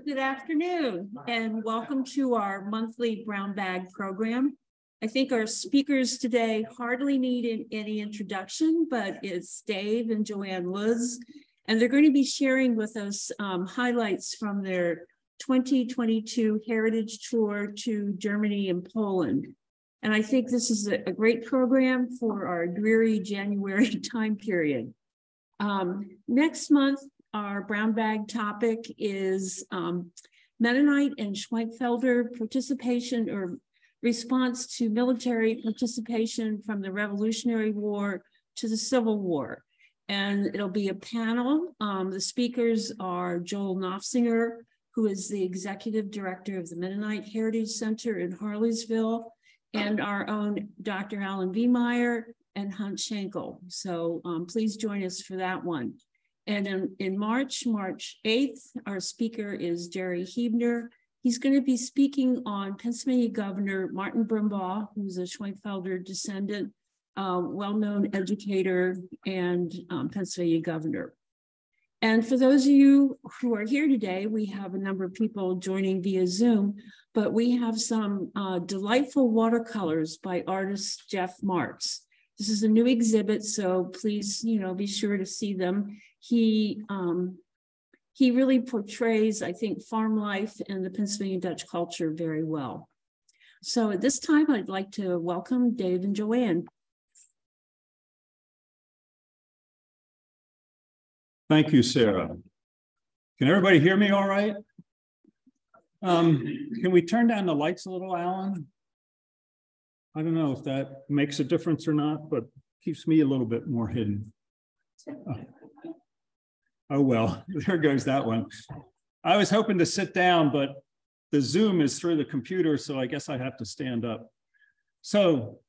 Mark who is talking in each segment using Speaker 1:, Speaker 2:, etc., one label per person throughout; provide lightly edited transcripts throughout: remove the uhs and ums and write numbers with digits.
Speaker 1: Good afternoon and welcome to our monthly brown bag program. I think our speakers today hardly need any introduction, but it's Dave and Joanne Woods, and they're going to be sharing with us highlights from their 2022 Heritage Tour to Germany and Poland. And I think this is a great program for our dreary January time period. Next month, our brown bag topic is Mennonite and Schwenkfelder participation or response to military participation from the Revolutionary War to the Civil War. And it'll be a panel. The speakers are Joel Knopfsinger, who is the executive director of the Mennonite Heritage Center in Harleysville, and our own Dr. Alan Wiemeyer and Hunt Schenkel. So please join us for that one. And in March 8th, our speaker is Jerry Huebner. He's going to be speaking on Pennsylvania Governor Martin Brumbaugh, who's a Schwenkfelder descendant, well-known educator and Pennsylvania governor. And for those of you who are here today, we have a number of people joining via Zoom, but we have some delightful watercolors by artist Jeff Martz. This is a new exhibit, so please, be sure to see them. He really portrays, I think, farm life and the Pennsylvania Dutch culture very well. So at this time, I'd like to welcome Dave and Joanne.
Speaker 2: Thank you, Sarah. Can everybody hear me all right? Can we turn down the lights a little, Alan? I don't know if that makes a difference or not, but keeps me a little bit more hidden. Oh, well, there goes that one. I was hoping to sit down, but the Zoom is through the computer, so I guess I have to stand up. So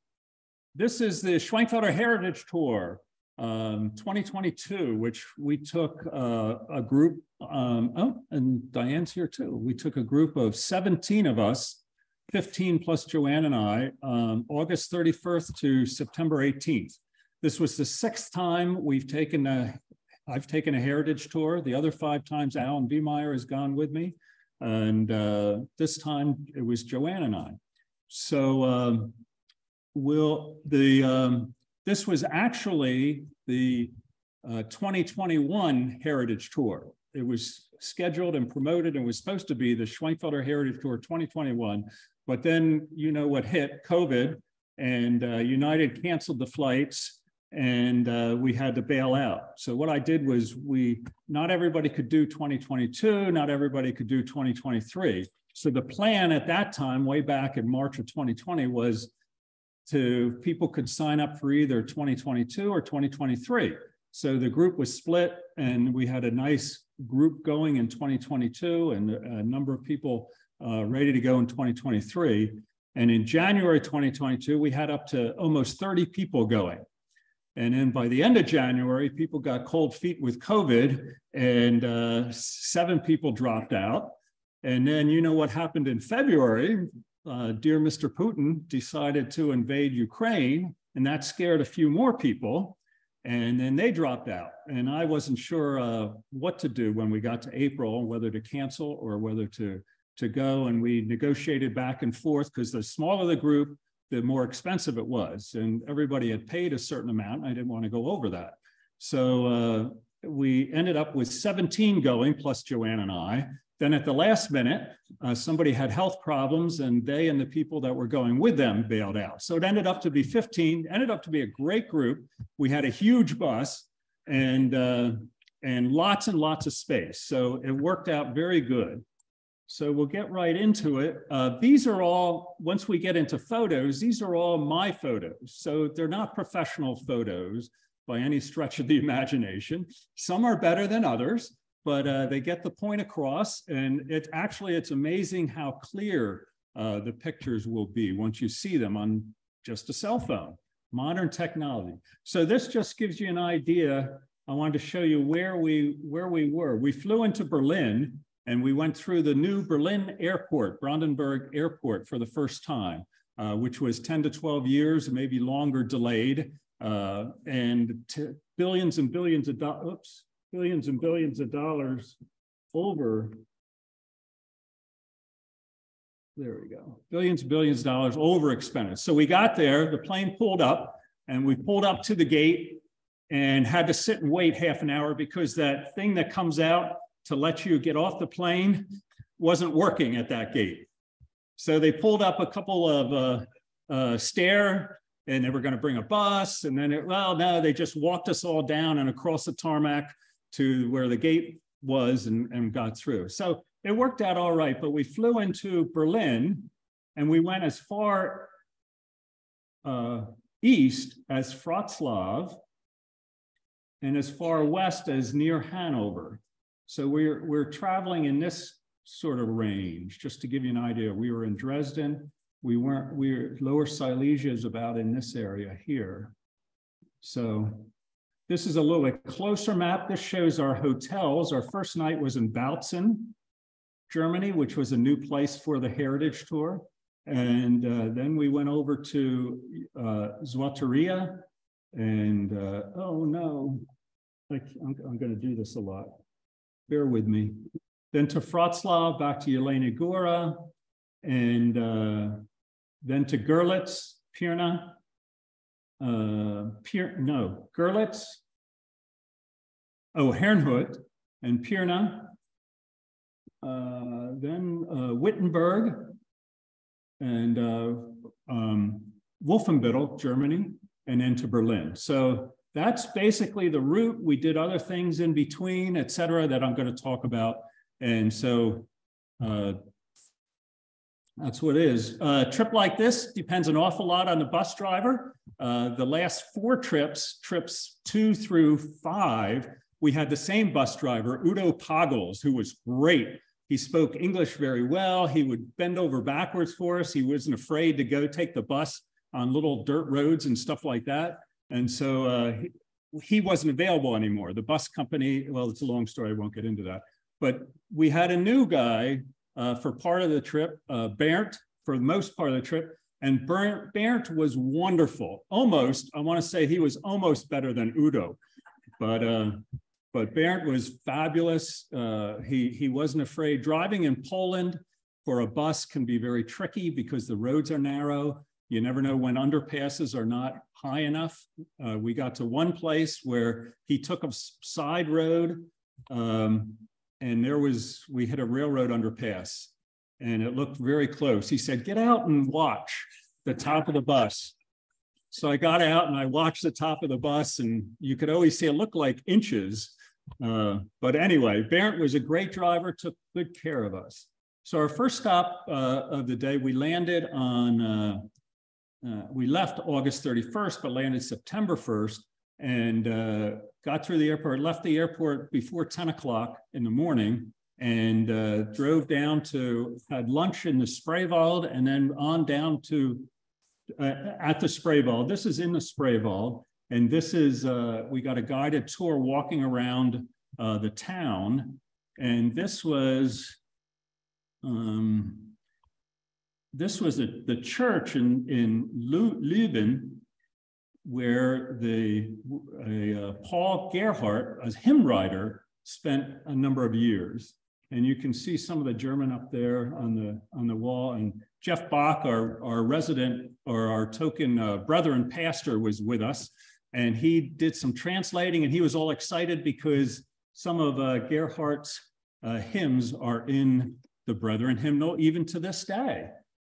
Speaker 2: this is the Schwenkfelder Heritage Tour 2022, which we took a group, oh, and Diane's here too. We took a group of 17 of us, 15 plus Joanne and I, August 31st to September 18th. This was the 6th time I've taken a heritage tour. The other 5 times Alan Wiemeyer has gone with me. And this time it was Joanne and I. So this was actually the 2021 heritage tour. It was scheduled and promoted and was supposed to be the Schwenkfelder Heritage Tour 2021. But then, what hit, COVID, and United canceled the flights. And we had to bail out. So what I did was not everybody could do 2022, not everybody could do 2023. So the plan at that time, way back in March of 2020, was people could sign up for either 2022 or 2023. So the group was split and we had a nice group going in 2022 and a number of people ready to go in 2023. And in January 2022, we had up to almost 30 people going. And then by the end of January, people got cold feet with COVID and 7 people dropped out. And then what happened in February? Dear Mr. Putin decided to invade Ukraine, and that scared a few more people. And then they dropped out. And I wasn't sure what to do when we got to April, whether to cancel or whether to go. And we negotiated back and forth because the smaller the group, the more expensive it was. And everybody had paid a certain amount. And I didn't want to go over that. So we ended up with 17 going, plus Joanne and I. Then at the last minute, somebody had health problems and they and the people that were going with them bailed out. So it ended up to be 15, ended up to be a great group. We had a huge bus and lots and lots of space. So it worked out very good. So we'll get right into it. These are all, once we get into photos, these are all my photos. So they're not professional photos by any stretch of the imagination. Some are better than others, but they get the point across. And it's amazing how clear the pictures will be once you see them on just a cell phone, modern technology. So this just gives you an idea. I wanted to show you where we were. We flew into Berlin. And we went through the new Berlin airport, Brandenburg Airport, for the first time, which was 10 to 12 years, maybe longer delayed, and billions and billions of dollars. Oops, billions and billions of dollars over. There we go. Billions and billions of dollars over expended. So we got there, the plane pulled up, and we pulled up to the gate and had to sit and wait half an hour because that thing that comes out to let you get off the plane wasn't working at that gate. So they pulled up a couple of stair, and they were going to bring a bus, and then well, no, they just walked us all down and across the tarmac to where the gate was and got through. So it worked out all right, but we flew into Berlin and we went as far east as Wrocław and as far west as near Hanover. So we're traveling in this sort of range, just to give you an idea. We were in Dresden. Lower Silesia is about in this area here. So this is a little bit closer map. This shows our hotels. Our first night was in Bautzen, Germany, which was a new place for the Heritage Tour. And then we went over to Zwateria and, oh no, I'm gonna do this a lot. Bear with me. Then to Wrocław, back to Jelenia Góra, and then to Görlitz, Pirna, Görlitz, Herrnhut, and Pirna, then Wittenberg, and Wolfenbüttel, Germany, and then to Berlin. So that's basically the route. We did other things in between, et cetera, that I'm going to talk about. And so that's what it is. A trip like this depends an awful lot on the bus driver. The last 4 trips 2 through 5, we had the same bus driver, Udo Pagels, who was great. He spoke English very well. He would bend over backwards for us. He wasn't afraid to go take the bus on little dirt roads and stuff like that. And so he wasn't available anymore. The bus company, well, it's a long story. I won't get into that. But we had a new guy for part of the trip, Bernd, for the most part of the trip. And Bernd was wonderful. Almost, I want to say he was almost better than Udo. But Bernd was fabulous. He wasn't afraid. Driving in Poland for a bus can be very tricky because the roads are narrow. You never know when underpasses are not high enough. We got to one place where he took a side road and we hit a railroad underpass and it looked very close. He said, "Get out and watch the top of the bus." So I got out and I watched the top of the bus and you could always see it looked like inches. But anyway, Bernd was a great driver, took good care of us. So our first stop of the day, we landed on, we left August 31st, but landed September 1st and got through the airport, left the airport before 10 o'clock in the morning and drove down had lunch in the Spreewald and then on down to, at the Spreewald. This is in the Spreewald. And this is, we got a guided tour walking around the town. And this was the church in Leuven, where Paul Gerhardt, a hymn writer, spent a number of years. And you can see some of the German up there on the wall. And Jeff Bach, our resident or our token brethren pastor, was with us. And he did some translating and he was all excited because some of Gerhardt's hymns are in the Brethren hymnal even to this day.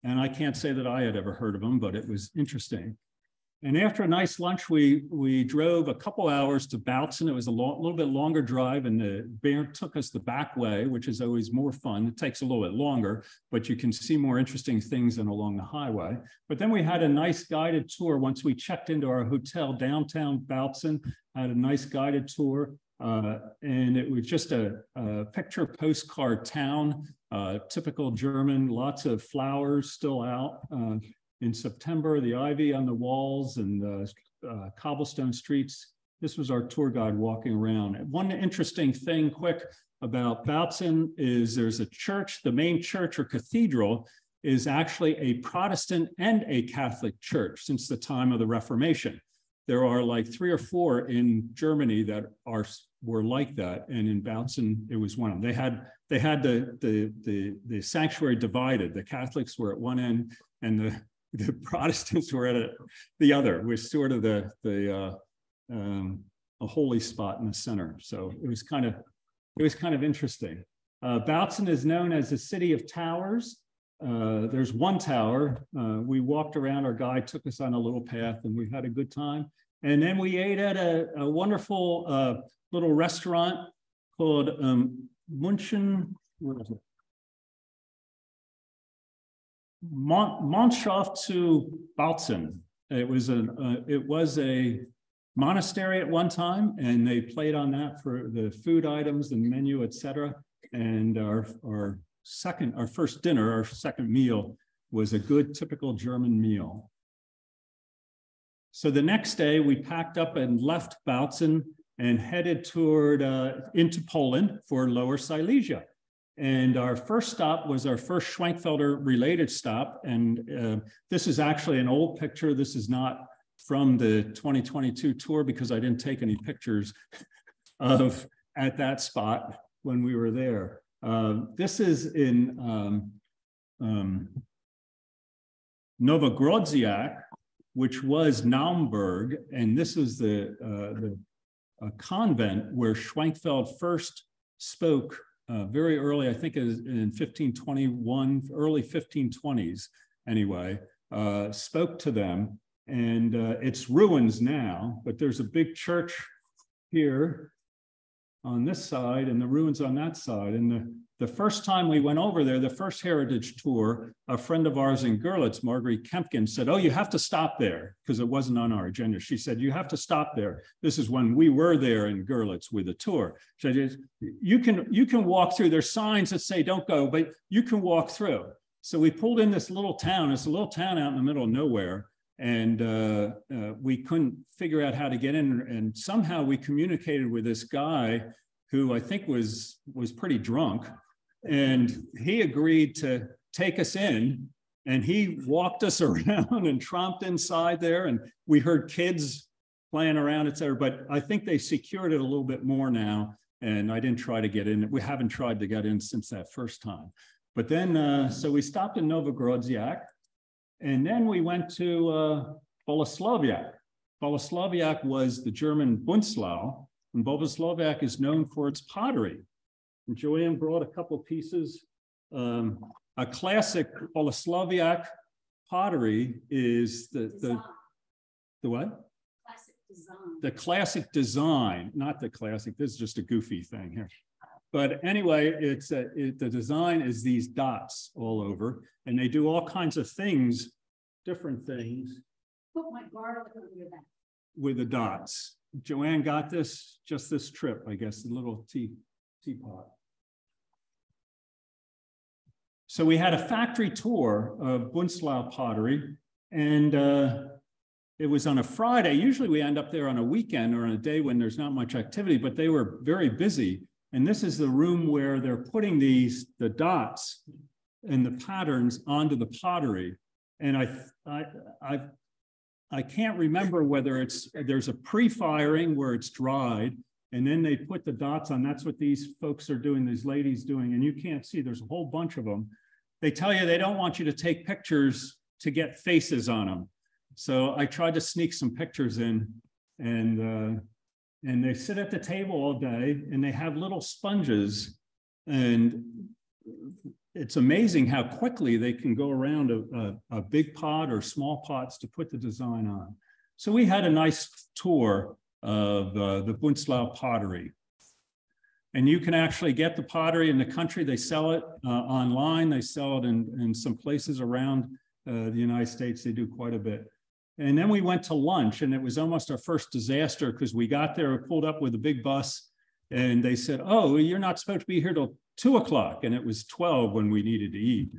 Speaker 2: And I can't say that I had ever heard of them, but it was interesting. And after a nice lunch, we drove a couple hours to Bautzen. It was a little bit longer drive, and the Bernd took us the back way, which is always more fun. It takes a little bit longer, but you can see more interesting things than along the highway. But then we had a nice guided tour once we checked into our hotel downtown Bautzen, had a nice guided tour. And it was just a picture postcard town, typical German, lots of flowers still out. In September, the ivy on the walls and the cobblestone streets. This was our tour guide walking around. One interesting thing quick about Bautzen is there's a church. The main church or cathedral is actually a Protestant and a Catholic church since the time of the Reformation. there are like 3 or 4 in Germany that were like that, and in Bautzen it was one of them. They had the sanctuary divided. The Catholics were at one end, and the Protestants were at the other. It was sort of a holy spot in the center. So it was kind of interesting. Bautzen is known as the city of towers. There's one tower. We walked around, our guide took us on a little path, and we had a good time. And then we ate at a wonderful little restaurant called München, where is it? Mannschaft zu Bautzen. It was a monastery at one time, and they played on that for the food items and menu, etc. And our first dinner, our second meal, was a good typical German meal. So the next day we packed up and left Bautzen and headed toward into Poland for Lower Silesia. And our first stop was our first Schwenkfelder related stop. And this is actually an old picture. This is not from the 2022 tour because I didn't take any pictures at that spot when we were there. This is in Nowogrodziak, which was Naumburg, and this is a convent where Schwenkfeld first spoke very early, I think in 1521, early 1520s anyway, spoke to them. And it's ruins now, but there's a big church here on this side and the ruins on that side. And the first time we went over there, the first heritage tour, a friend of ours in Görlitz, Marguerite Kempkin, said, "Oh, you have to stop there," because it wasn't on our agenda. She said, "You have to stop there." This is when we were there in Görlitz with a tour. She said, you can walk through. There's signs that say don't go, but you can walk through. So we pulled in this little town. It's a little town out in the middle of nowhere. And we couldn't figure out how to get in. And somehow we communicated with this guy who I think was pretty drunk. And he agreed to take us in. And he walked us around and tromped inside there. And we heard kids playing around, et cetera. But I think they secured it a little bit more now. And I didn't try to get in. We haven't tried to get in since that first time. But then, so we stopped in Nowogrodziak. And then we went to Bolesławiec. Bolesławiec was the German Bundslau, and Bolesławiec is known for its pottery. And Joanne brought a couple of pieces. A classic Bolesławiec pottery is the what?
Speaker 1: Classic design.
Speaker 2: The classic design, not the classic. This is just a goofy thing here. But anyway, the design is these dots all over, and they do all kinds of things, different things.
Speaker 1: Put my garlic over that.
Speaker 2: With the dots. Joanne got this, just this trip, I guess, the little teapot. So we had a factory tour of Bundslau pottery, and it was on a Friday. Usually we end up there on a weekend or on a day when there's not much activity, but they were very busy. And this is the room where they're putting the dots and the patterns onto the pottery. And I can't remember whether there's a pre-firing where it's dried, and then they put the dots on. That's what these folks are doing, these ladies doing. And you can't see, there's a whole bunch of them. They tell you they don't want you to take pictures to get faces on them. So I tried to sneak some pictures in, and they sit at the table all day, and they have little sponges, and it's amazing how quickly they can go around a big pot or small pots to put the design on. So we had a nice tour of the Bundslau pottery. And you can actually get the pottery in the country. They sell it online. They sell it in some places around the United States. They do quite a bit. And then we went to lunch, and it was almost our first disaster because we got there, pulled up with a big bus, and they said, "Oh, you're not supposed to be here till 2 o'clock." And it was 12 when we needed to eat.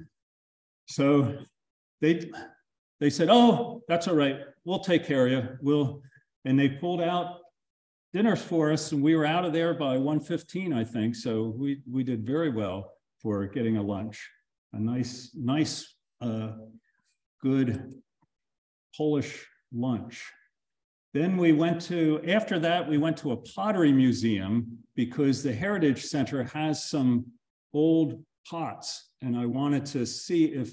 Speaker 2: So they said, "Oh, that's all right. We'll take care of you." And they pulled out dinners for us, and we were out of there by 1:15, I think. So we did very well for getting a lunch, a nice, good Polish lunch. Then we went to, after that, we went to a pottery museum because the Heritage Center has some old pots. And I wanted to see if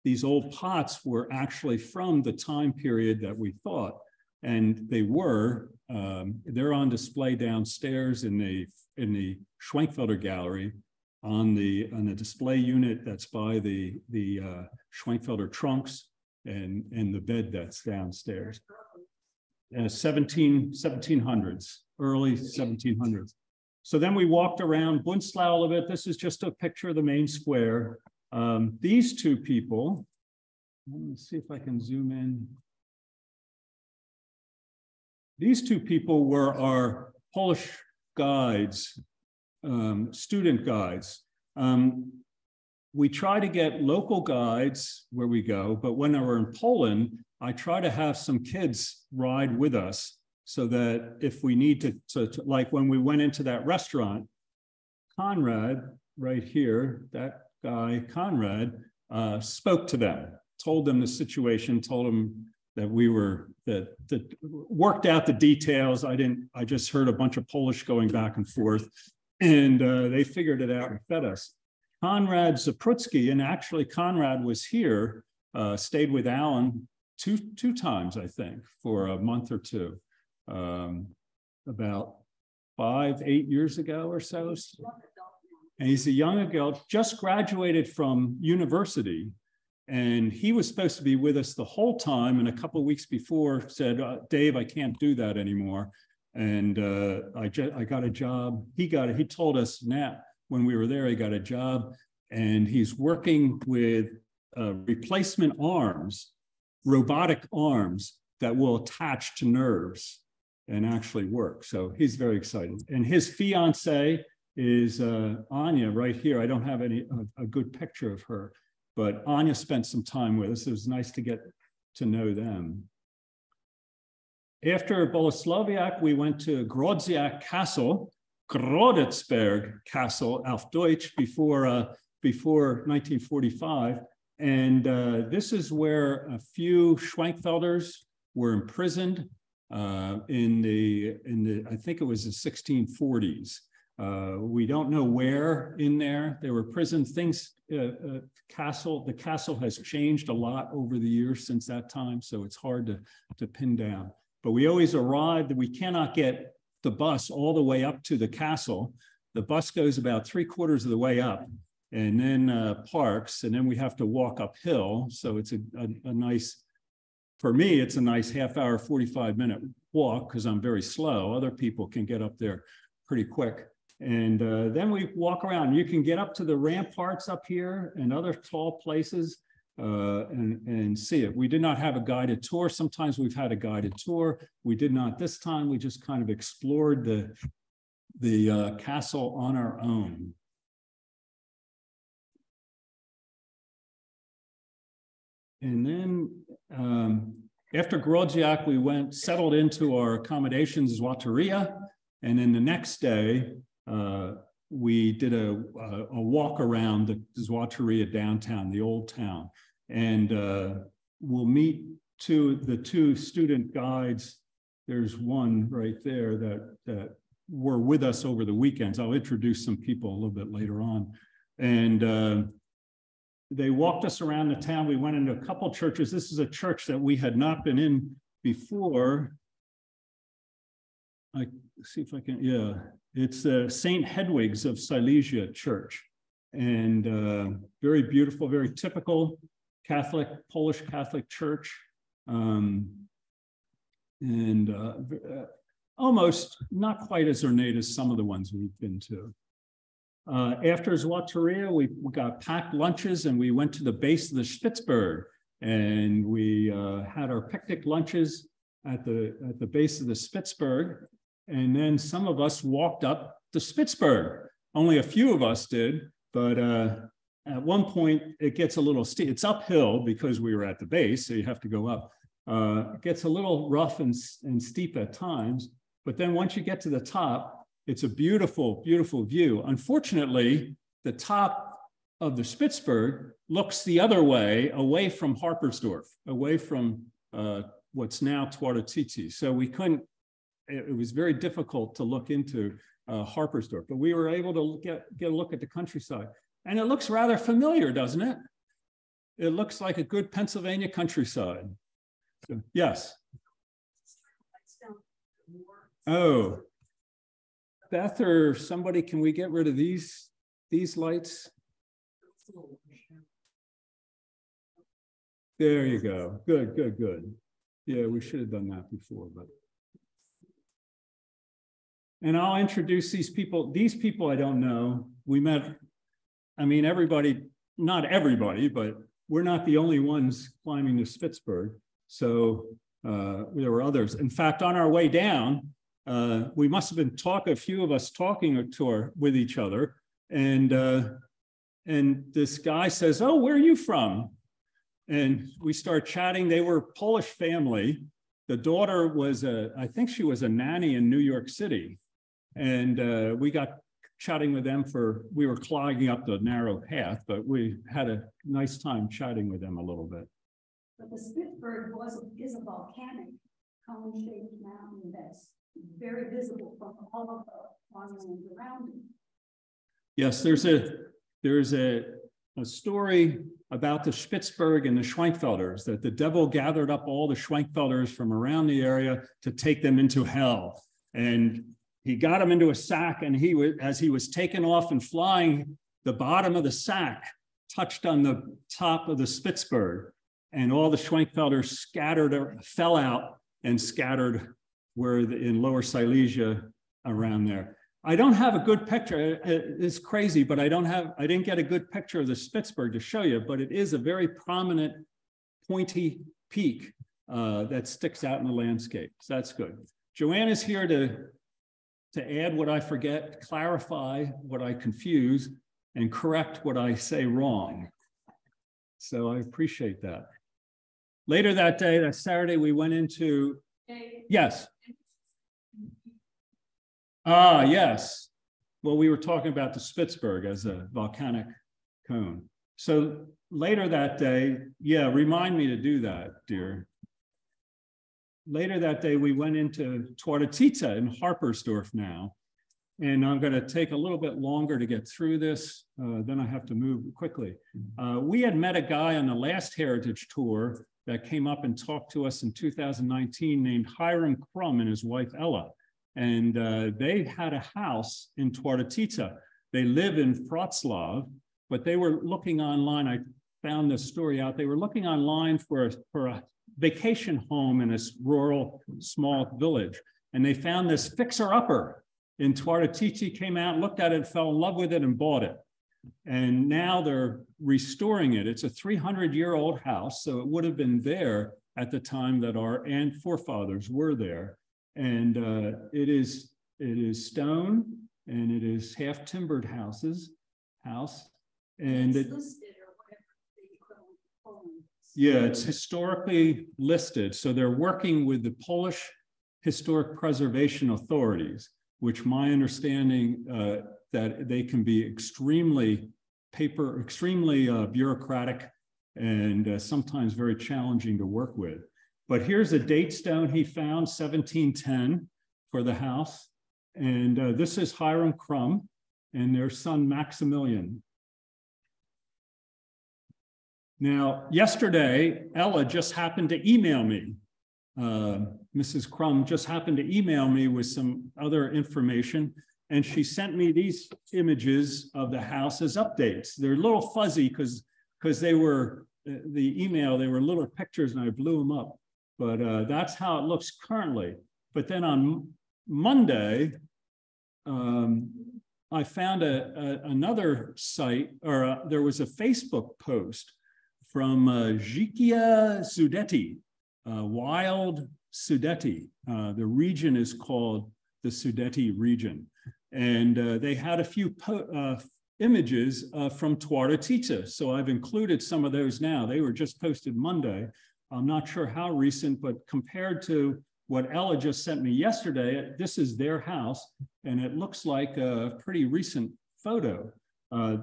Speaker 2: these old pots were actually from the time period that we thought. And they were. They're on display downstairs in the Schwenkfelder Gallery on the display unit that's by the Schwenkfelder trunks and the bed that's downstairs. 1700s, early 1700s. So then we walked around Bunzlau a little bit. This is just a picture of the main square. These two people, let me see if I can zoom in. These two people were our Polish guides, student guides. We try to get local guides where we go, but when we're in Poland, I try to have some kids ride with us so that if we need to like when we went into that restaurant, Conrad, right here, that guy, Conrad, spoke to them, told them the situation, told them that we were, that worked out the details. I just heard a bunch of Polish going back and forth, and they figured it out and fed us. Conrad Zaprutsky, and actually Conrad was here, stayed with Alan two times, I think, for a month or two, about 8 years ago or so. And he's a young adult, just graduated from university, and he was supposed to be with us the whole time. And a couple of weeks before said, Dave, I can't do that anymore. And I got a job. He told us now when we were there, he got a job, and he's working with replacement arms, robotic arms that will attach to nerves and actually work. So he's very excited. And his fiance is Anya right here. I don't have a good picture of her, but Anya spent some time with us. It was nice to get to know them. After Bolesławiec, we went to Grodziak Castle, Grodetsberg Castle auf Deutsch before 1945. And this is where a few Schwenkfelders were imprisoned in the I think it was the 1640s. We don't know where in there they were prisoned. The castle has changed a lot over the years since that time, so it's hard to pin down. But we always arrived. We cannot get the bus all the way up to the castle. The bus goes about 3/4 of the way up, and then parks, and then we have to walk uphill. So it's a nice, for me, it's a nice half-hour, 45-minute walk because I'm very slow. Other people can get up there pretty quick. And then we walk around. You can get up to the ramparts up here and other tall places and see it. We did not have a guided tour. Sometimes we've had a guided tour. We did not this time. We just kind of explored the castle on our own. And then after Grodziak, we settled into our accommodations, Złotowia. And then the next day, we did a walk around the Złotowia downtown, the old town. And we'll meet the two student guides. There's one right there that were with us over the weekends. I'll introduce some people a little bit later on. And they walked us around the town. We went into a couple churches. This is a church that we had not been in before. See if I can, yeah. It's St. Hedwig's of Silesia Church. And very beautiful, very typical Catholic, Polish Catholic church. Almost not quite as ornate as some of the ones we've been to. After Złotowia, we got packed lunches and we went to the base of the Spitzberg, and we had our picnic lunches at the base of the Spitzberg. And then some of us walked up the Spitzberg. Only a few of us did, but at one point it gets a little steep. It's uphill because we were at the base, so you have to go up. It gets a little rough and steep at times, but then once you get to the top, it's a beautiful, beautiful view. Unfortunately, the top of the Spitzberg looks the other way, away from Harpersdorf, away from what's now Tuaratiti. So we couldn't, it was very difficult to look into Harpersdorf, but we were able to get a look at the countryside. And it looks rather familiar, doesn't it? It looks like a good Pennsylvania countryside. So, yes. Oh, Beth or somebody, can we get rid of these lights? There you go. Good, good, good. Yeah, we should have done that before, but. And I'll introduce these people. These people I don't know. We met, I mean, everybody, not everybody, but we're not the only ones climbing the Spitzberg. So there were others. In fact, on our way down, we must have been a few of us talking with each other. And this guy says, "Oh, where are you from?" And we start chatting. They were a Polish family. The daughter was I think she was a nanny in New York City. And we got chatting with them we were clogging up the narrow path, but we had a nice time chatting with them a little bit.
Speaker 3: But the Spitzberg is a volcanic cone-shaped mountain that's very visible from all of the farmland around it.
Speaker 2: Yes, there's a story about the Spitzberg and the Schwenkfelders, that the devil gathered up all the Schwenkfelders from around the area to take them into hell. And he got them into a sack, and as he was taken off and flying, the bottom of the sack touched on the top of the Spitzberg, and all the Schwenkfelders fell out and scattered in Lower Silesia around there. I don't have a good picture. It's crazy, but I didn't get a good picture of the Spitzberg to show you, but it is a very prominent pointy peak that sticks out in the landscape. So that's good. Joanne is here to add what I forget, clarify what I confuse, and correct what I say wrong. So I appreciate that. Later that day, that Saturday, we went into, yes. Ah, yes. Well, we were talking about the Spitzberg as a volcanic cone. So later that day, yeah, remind me to do that, dear. Later that day, we went into Tuaratita in Harpersdorf now. And I'm going to take a little bit longer to get through this. Then I have to move quickly. We had met a guy on the last Heritage Tour that came up and talked to us in 2019 named Hiram Crum and his wife Ella. And they had a house in Tuaratita. They live in Wrocław, but they were looking online. I found this story out. They were looking online for a vacation home in this rural small village. And they found this fixer-upper in Tuaratiti, came out, looked at it, fell in love with it, and bought it. And now they're restoring it. It's a 300-year-old house, so it would have been there at the time that our forefathers were there. And it is stone, and it is half timbered house. And it's listed or whatever the equivalent Poland is. Yeah, it's historically listed. So they're working with the Polish Historic Preservation Authorities, which my understanding that they can be extremely bureaucratic and sometimes very challenging to work with. But here's a date stone he found, 1710, for the house. And this is Hiram Crum and their son Maximilian. Now, yesterday, Ella just happened to email me. Mrs. Crum just happened to email me with some other information, and she sent me these images of the house as updates. They're a little fuzzy because they were, the email, they were little pictures and I blew them up. But that's how it looks currently. But then on Monday, I found another site, or there was a Facebook post from Życia Sudety, Wild Sudety. The region is called the Sudety region. And they had a few images from Tuaratita. So I've included some of those now. They were just posted Monday. I'm not sure how recent, but compared to what Ella just sent me yesterday, this is their house, and it looks like a pretty recent photo.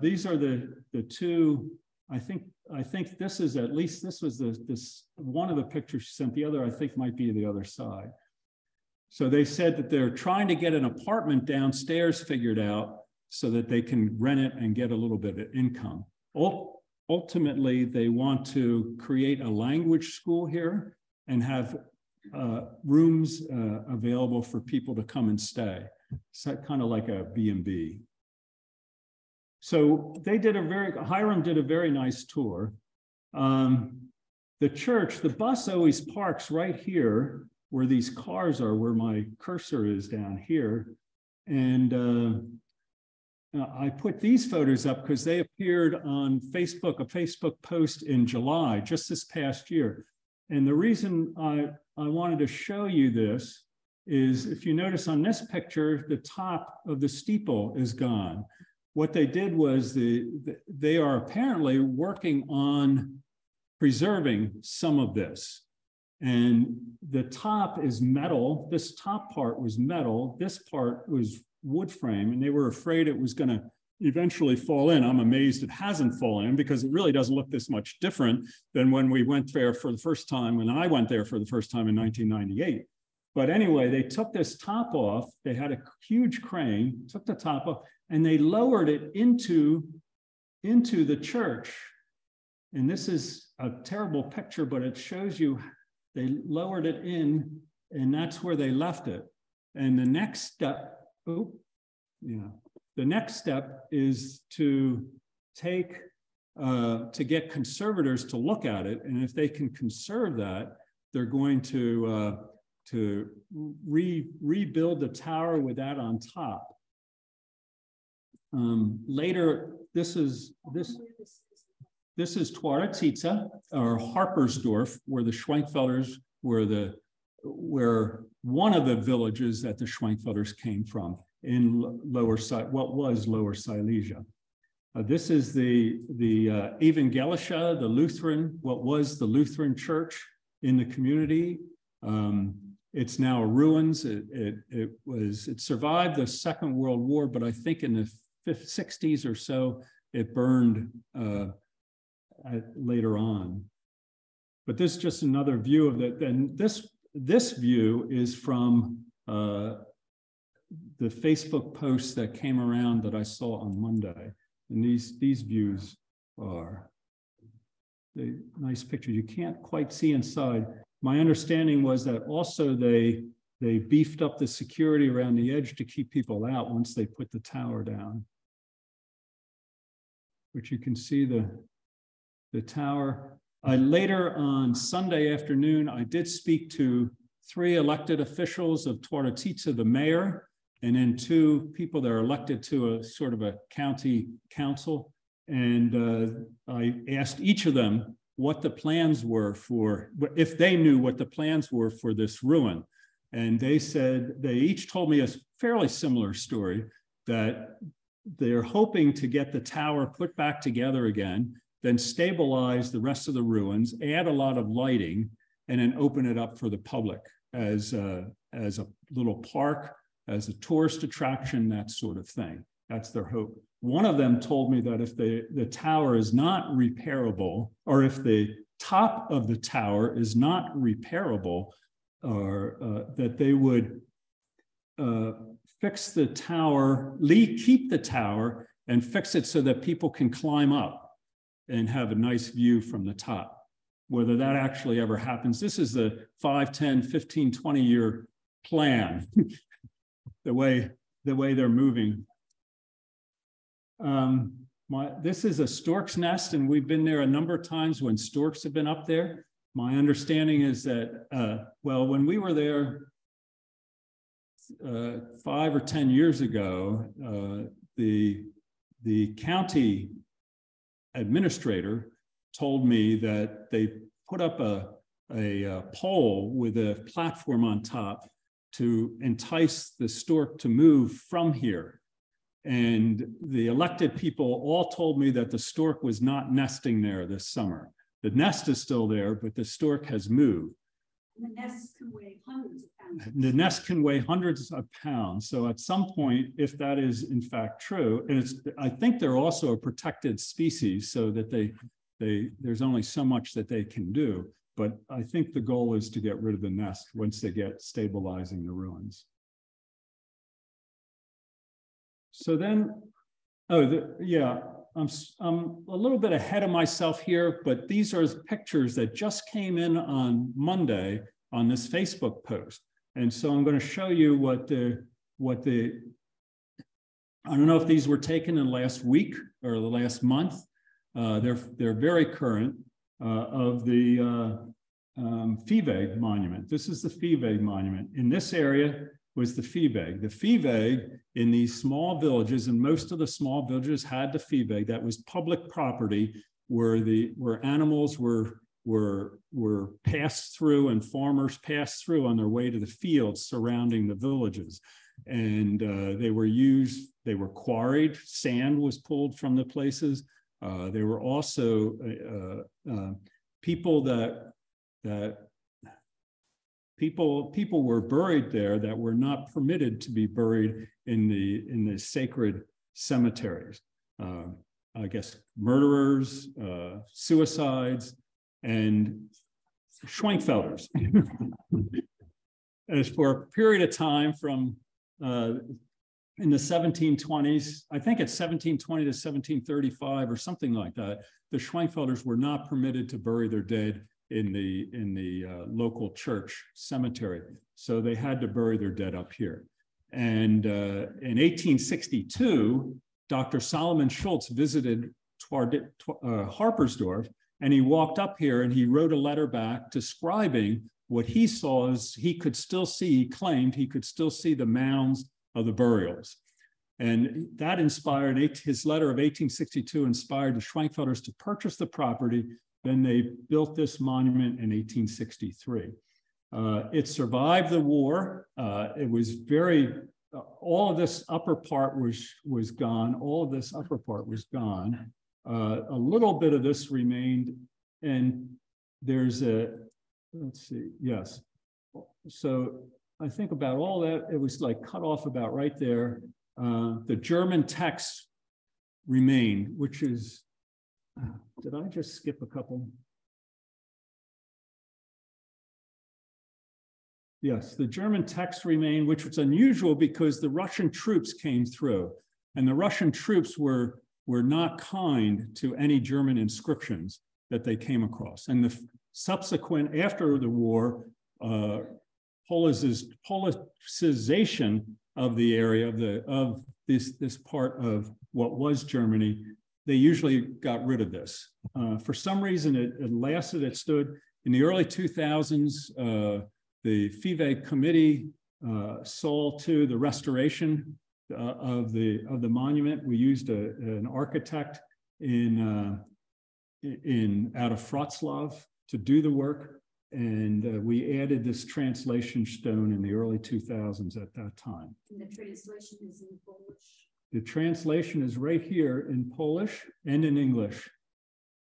Speaker 2: These are the two I think this is, at least this was this one of the pictures she sent. The other, I think, might be the other side. So they said that they're trying to get an apartment downstairs figured out so that they can rent it and get a little bit of income. Ultimately, they want to create a language school here and have rooms available for people to come and stay. So kind of like a B&B. So they did Hiram did a very nice tour. The church, the bus always parks right here where these cars are, where my cursor is down here. And I put these photos up because they appeared on Facebook, a Facebook post in July, just this past year. And the reason I wanted to show you this is, if you notice on this picture, the top of the steeple is gone. What they did was they are apparently working on preserving some of this. And the top is metal. This top part was metal. This part was wood frame, and they were afraid it was going to eventually fall in. I'm amazed it hasn't fallen in, because it really doesn't look this much different than when we went there for the first time, when I went there for the first time in 1998. But anyway, they took this top off. They had a huge crane, took the top off, and they lowered it into the church. And this is a terrible picture, but it shows you they lowered it in, and that's where they left it. And the next step, the next step is to get conservators to look at it. And if they can conserve that, they're going to rebuild the tower with that on top. Later, this is Twaratitsa, or Harpersdorf, where the Schwenkfelders were one of the villages that the Schwenkfelders came from in what was Lower Silesia. This is the Evangelische, the Lutheran, what was the Lutheran church in the community. It's now ruins. It survived the Second World War, but I think in the 60s or so, it burned later on. But this is just another view of it. And this view is from the Facebook posts that came around that I saw on Monday. And these views are the nice pictures. You can't quite see inside. My understanding was that also they beefed up the security around the edge to keep people out once they put the tower down. But you can see the tower. Later on Sunday afternoon, I did speak to 3 elected officials of Twaratitsa, the mayor, and then 2 people that are elected to a sort of a county council. And I asked each of them what the plans were if they knew what the plans were for this ruin. And they said, they each told me a fairly similar story, that they're hoping to get the tower put back together again, then stabilize the rest of the ruins, add a lot of lighting, and then open it up for the public as a little park, as a tourist attraction, that sort of thing. That's their hope. One of them told me that if the tower is not repairable, or if the top of the tower is not repairable, or that they would fix the tower, keep the tower, and fix it so that people can climb up and have a nice view from the top. Whether that actually ever happens, this is the 5, 10, 15, 20-year plan, the way they're moving. This is a stork's nest, and we've been there a number of times when storks have been up there. My understanding is that, well, when we were there 5 or 10 years ago, the county administrator told me that they put up a pole with a platform on top to entice the stork to move from here. And the elected people all told me that the stork was not nesting there this summer. The nest is still there, but the stork has moved.
Speaker 3: And the nest can weigh hundreds of pounds.
Speaker 2: The nest can weigh hundreds of pounds. So at some point, if that is in fact true, and I think they're also a protected species, so that there's only so much that they can do. But I think the goal is to get rid of the nest once they get stabilizing the ruins. So then, I'm a little bit ahead of myself here, but these are pictures that just came in on Monday on this Facebook post. And so I'm going to show you what the I don't know if these were taken in the last week or the last month. They're very current of the Fiveg monument. This is the Fiveg monument. In this area was the Fiveg. The Fiveg in these small villages, and most of the small villages had the Fiveg. That was public property where animals were passed through and farmers passed through on their way to the fields surrounding the villages. And they were quarried, sand was pulled from the places. There were also people were buried there that were not permitted to be buried in the sacred cemeteries. I guess murderers, suicides, and Schwenkfelders. As for a period of time from in the 1720s, I think it's 1720 to 1735 or something like that, the Schwenkfelders were not permitted to bury their dead in the local church cemetery. So they had to bury their dead up here. And in 1862, Dr. Solomon Schultz visited Harpersdorf, and he walked up here and he wrote a letter back describing what he saw as he could still see, he claimed he could still see the mounds of the burials. And that inspired, his letter of 1862 inspired the Schwenkfelders to purchase the property. Then they built this monument in 1863. It survived the war. It was all of this upper part was gone. All of this upper part was gone. A little bit of this remained, and there's let's see, yes. So I think about all that, it was like cut off about right there. The German text remained, which is, did I just skip a couple? Yes, the German text remained, which was unusual because the Russian troops came through, and the Russian troops were not kind to any German inscriptions that they came across. And the subsequent, after the war, Policization of the area of this part of what was Germany, they usually got rid of this. For some reason, it lasted. It stood in the early 2000s. The Fiveg committee saw to the restoration of the monument. We used an architect out of Wrocław to do the work. And we added this translation stone in the early 2000s at that time.
Speaker 3: And the translation is in Polish?
Speaker 2: The translation is right here in Polish and in English.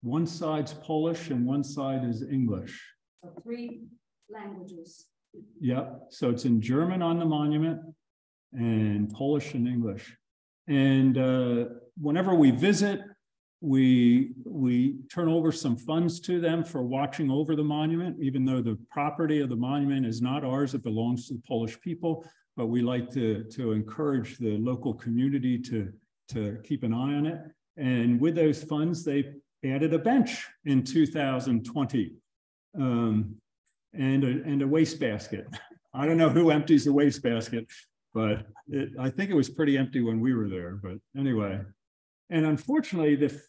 Speaker 2: One side's Polish and one side is English.
Speaker 3: So 3 languages.
Speaker 2: Yep, so it's in German on the monument and Polish and English. And whenever we visit, we turn over some funds to them for watching over the monument, even though the property of the monument is not ours, it belongs to the Polish people. But we like to encourage the local community to keep an eye on it. And with those funds, they added a bench in 2020 and a wastebasket. I don't know who empties the wastebasket, but I think it was pretty empty when we were there. But anyway. And unfortunately, the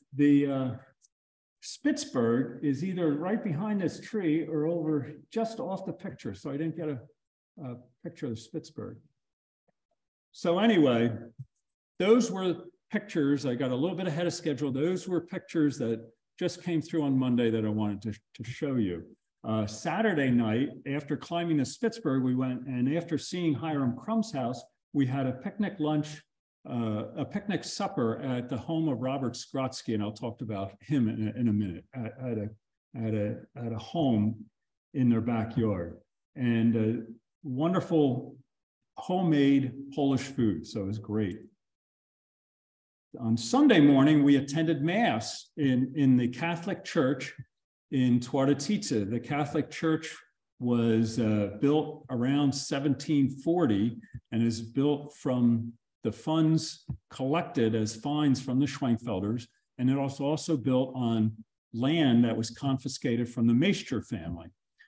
Speaker 2: Spitzberg is either right behind this tree or over just off the picture. So I didn't get a picture of the Spitzberg. So anyway, those were pictures. I got a little bit ahead of schedule. Those were pictures that just came through on Monday that I wanted to show you. Saturday night, after climbing the Spitzberg, we went, and after seeing Hiram Crumb's house, we had a picnic lunch, a picnic supper at the home of Robert Skrotsky, and I'll talk about him in a minute, at a home in their backyard, and wonderful homemade Polish food, so it was great. on Sunday morning, we attended Mass in the Catholic Church in Twardowtica. The Catholic Church was built around 1740 and is built from the funds collected as fines from the Schwenkfelders. And it was also built on land that was confiscated from the Maester family.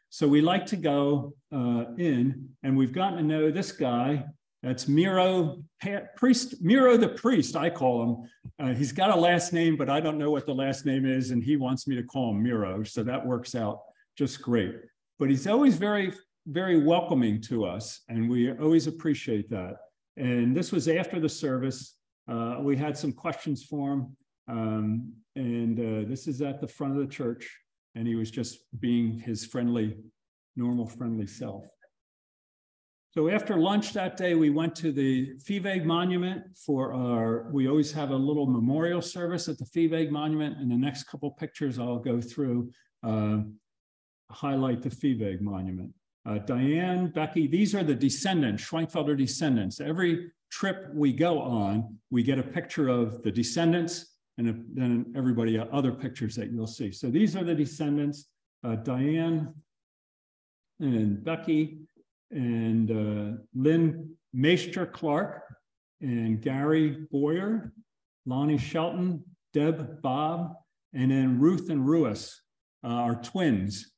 Speaker 2: So we like to go in, and we've gotten to know this guy. That's Miro the priest, I call him. He's got a last name, but I don't know what the last name is, and he wants me to call him Miro, so that works out just great. But he's always very, very welcoming to us, and we always appreciate that. And this was after the service. We had some questions for him, this is at the front of the church, and he was just being his friendly, normal, friendly self. So after lunch that day, we went to the Viehweg Monument we always have a little memorial service at the Viehweg Monument. In the next couple pictures, I'll go through, highlight the Viehweg Monument. Diane, Becky, these are the descendants, Schwenkfelder descendants. Every trip we go on, we get a picture of the descendants and then everybody, other pictures that you'll see. So these are the descendants, Diane and Becky, and Lynn Maester Clark, and Gary Boyer, Lonnie Shelton, Deb Bob, and then Ruth and Ruis are twins,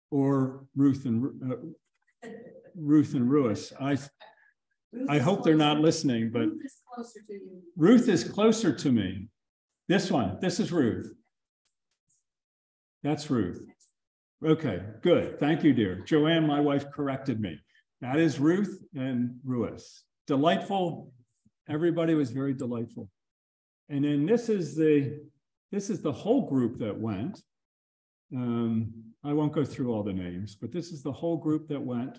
Speaker 2: or Ruth and Ruis. I hope they're not listening, but
Speaker 3: Ruth is closer to you.
Speaker 2: Ruth is closer to me. This one, this is Ruth. That's Ruth. Okay, good. Thank you, dear. Joanne, my wife, corrected me. That is Ruth and Ruis. Delightful. Everybody was very delightful. And then this is the whole group that went. I won't go through all the names, but this is the whole group that went.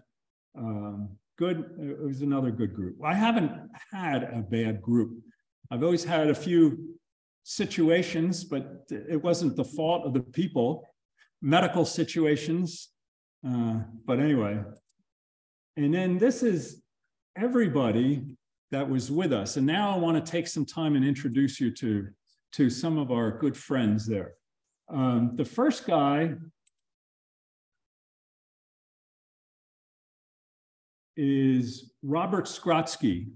Speaker 2: Good. It was another good group. I haven't had a bad group. I've always had a few situations, but it wasn't the fault of the people. Medical situations. But anyway. And then this is everybody that was with us. And now I want to take some time and introduce you to some of our good friends there. The first guy is Robert Skrotsky.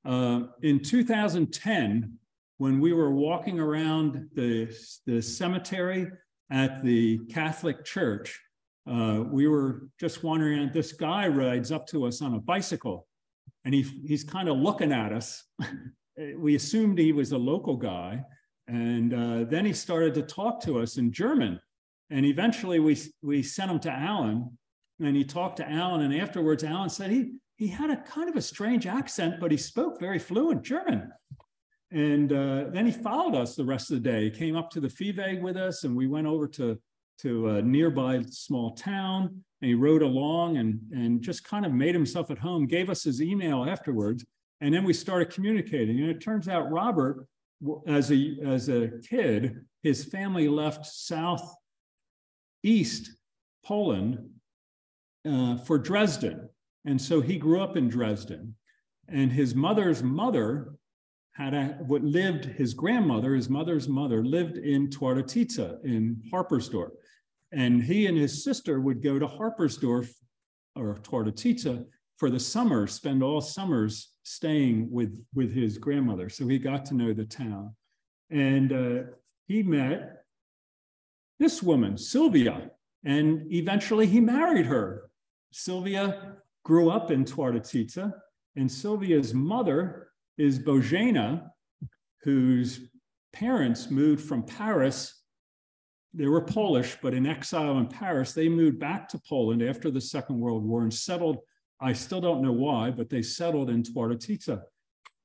Speaker 2: In 2010, when we were walking around the cemetery at the Catholic Church, we were just wondering, this guy rides up to us on a bicycle, and he's kind of looking at us. We assumed he was a local guy, and then he started to talk to us in German. And eventually we sent him to Alan, and he talked to Alan, and afterwards Alan said he had a kind of a strange accent, but he spoke very fluent German. And then he followed us the rest of the day. He came up to the Viehweg with us, and we went over to a nearby small town, and he rode along and just kind of made himself at home, gave us his email afterwards, and then we started communicating. And it turns out Robert, as a kid, his family left southeast Poland for Dresden. And so he grew up in Dresden, and his mother's mother his mother's mother lived in Twardowtica in Harpersdorf. And he and his sister would go to Harpersdorf or Twardowtica for the summer, spend all summers staying with his grandmother. So he got to know the town. And he met this woman, Sylvia, and eventually he married her. Sylvia grew up in Twardowtica, and Sylvia's mother is Bożena, whose parents moved from Paris. They were Polish, but in exile in Paris. They moved back to Poland after the Second World War and settled, I still don't know why, but they settled in Twardowtica.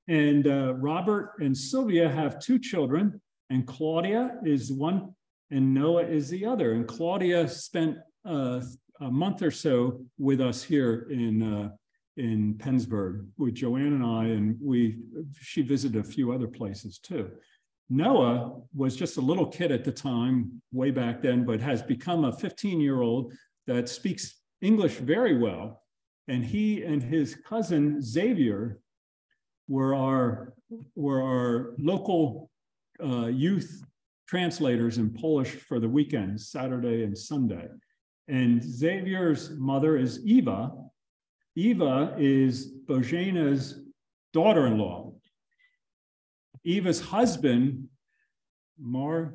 Speaker 2: And Robert and Sylvia have two children, and Claudia is one and Noah is the other. And Claudia spent a month or so with us here in Pennsburg with Joanne and I, and she visited a few other places too. Noah was just a little kid at the time, way back then, but has become a 15-year-old that speaks English very well. And he and his cousin Xavier were our were our local youth translators in Polish for the weekends, Saturday and Sunday. And Xavier's mother is Eva. Eva is Bożena's daughter-in-law. Eva's husband, Mardek,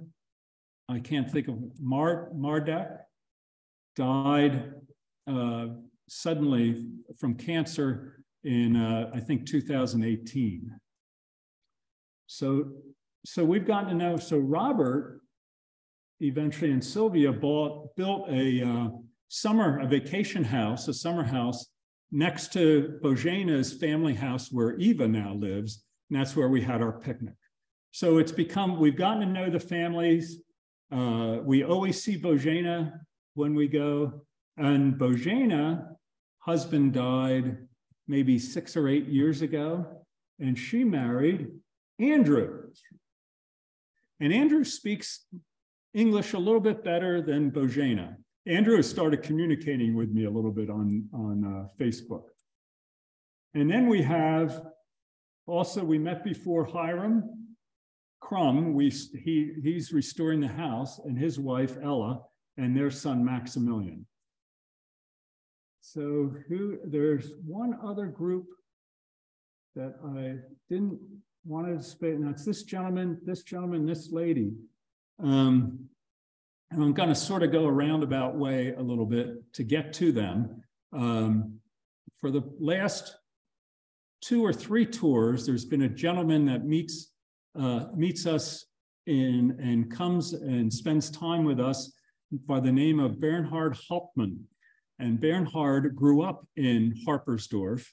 Speaker 2: died suddenly from cancer in, I think, 2018. So we've gotten to know, so Robert eventually and Sylvia built a vacation house, a summer house next to Bożena's family house where Eva now lives, and that's where we had our picnic. So we've gotten to know the families. We always see Bożena when we go, and Bożena, husband died maybe 6 or 8 years ago, and she married Andrew. And Andrew speaks English a little bit better than Bożena. Andrew has started communicating with me a little bit on Facebook. And then we have, also we met before, Hiram Crum. He's restoring the house, and his wife, Ella, and their son, Maximilian. So there's one other group that I didn't want to speak, and that's this gentleman, this lady. And I'm going to sort of go a roundabout way a little bit to get to them. For the last 2 or 3 tours, there's been a gentleman that meets us and comes and spends time with us by the name of Bernhard Hauptmann. And Bernhard grew up in Harpersdorf.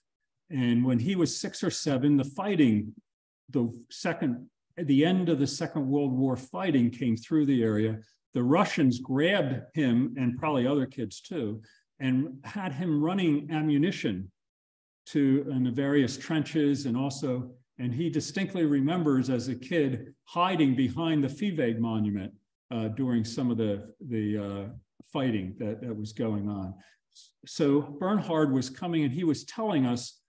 Speaker 2: And when he was 6 or 7, the fighting, at the end of the Second World War fighting came through the area. The Russians grabbed him, and probably other kids too, and had him running ammunition in the various trenches, and he distinctly remembers as a kid hiding behind the Viehweg monument during some of the fighting that was going on. So Bernhard was coming, and he was telling us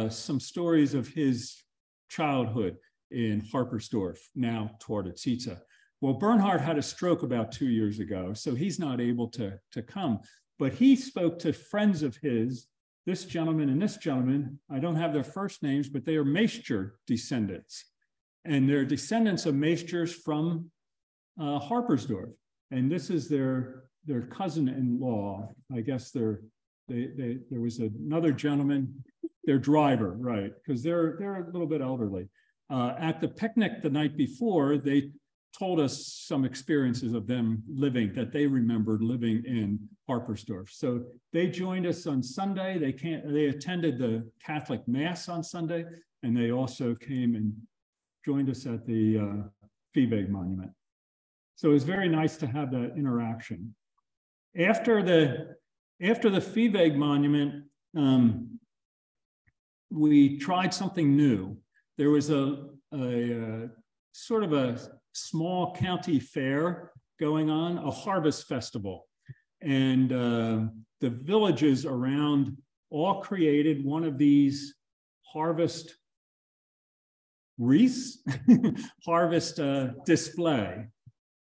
Speaker 2: some stories of his childhood in Harpersdorf, now Twardowczyce. Well, Bernhard had a stroke about 2 years ago, so he's not able to come. But he spoke to friends of his, this gentleman and this gentleman. I don't have their first names, but they are Maester descendants. And they're descendants of Maesters from Harpersdorf. And this is their cousin-in-law. I guess there was another gentleman, their driver, right? Because they're a little bit elderly. At the picnic the night before, they told us some experiences of them that they remembered living in Harpersdorf. So they joined us on Sunday. They attended the Catholic Mass on Sunday, and they also came and joined us at the Viehweg monument. So it was very nice to have that interaction. After the Viehweg monument, we tried something new. There was a sort of a small county fair going on, a harvest festival. And the villages around all created one of these harvest wreaths, harvest display.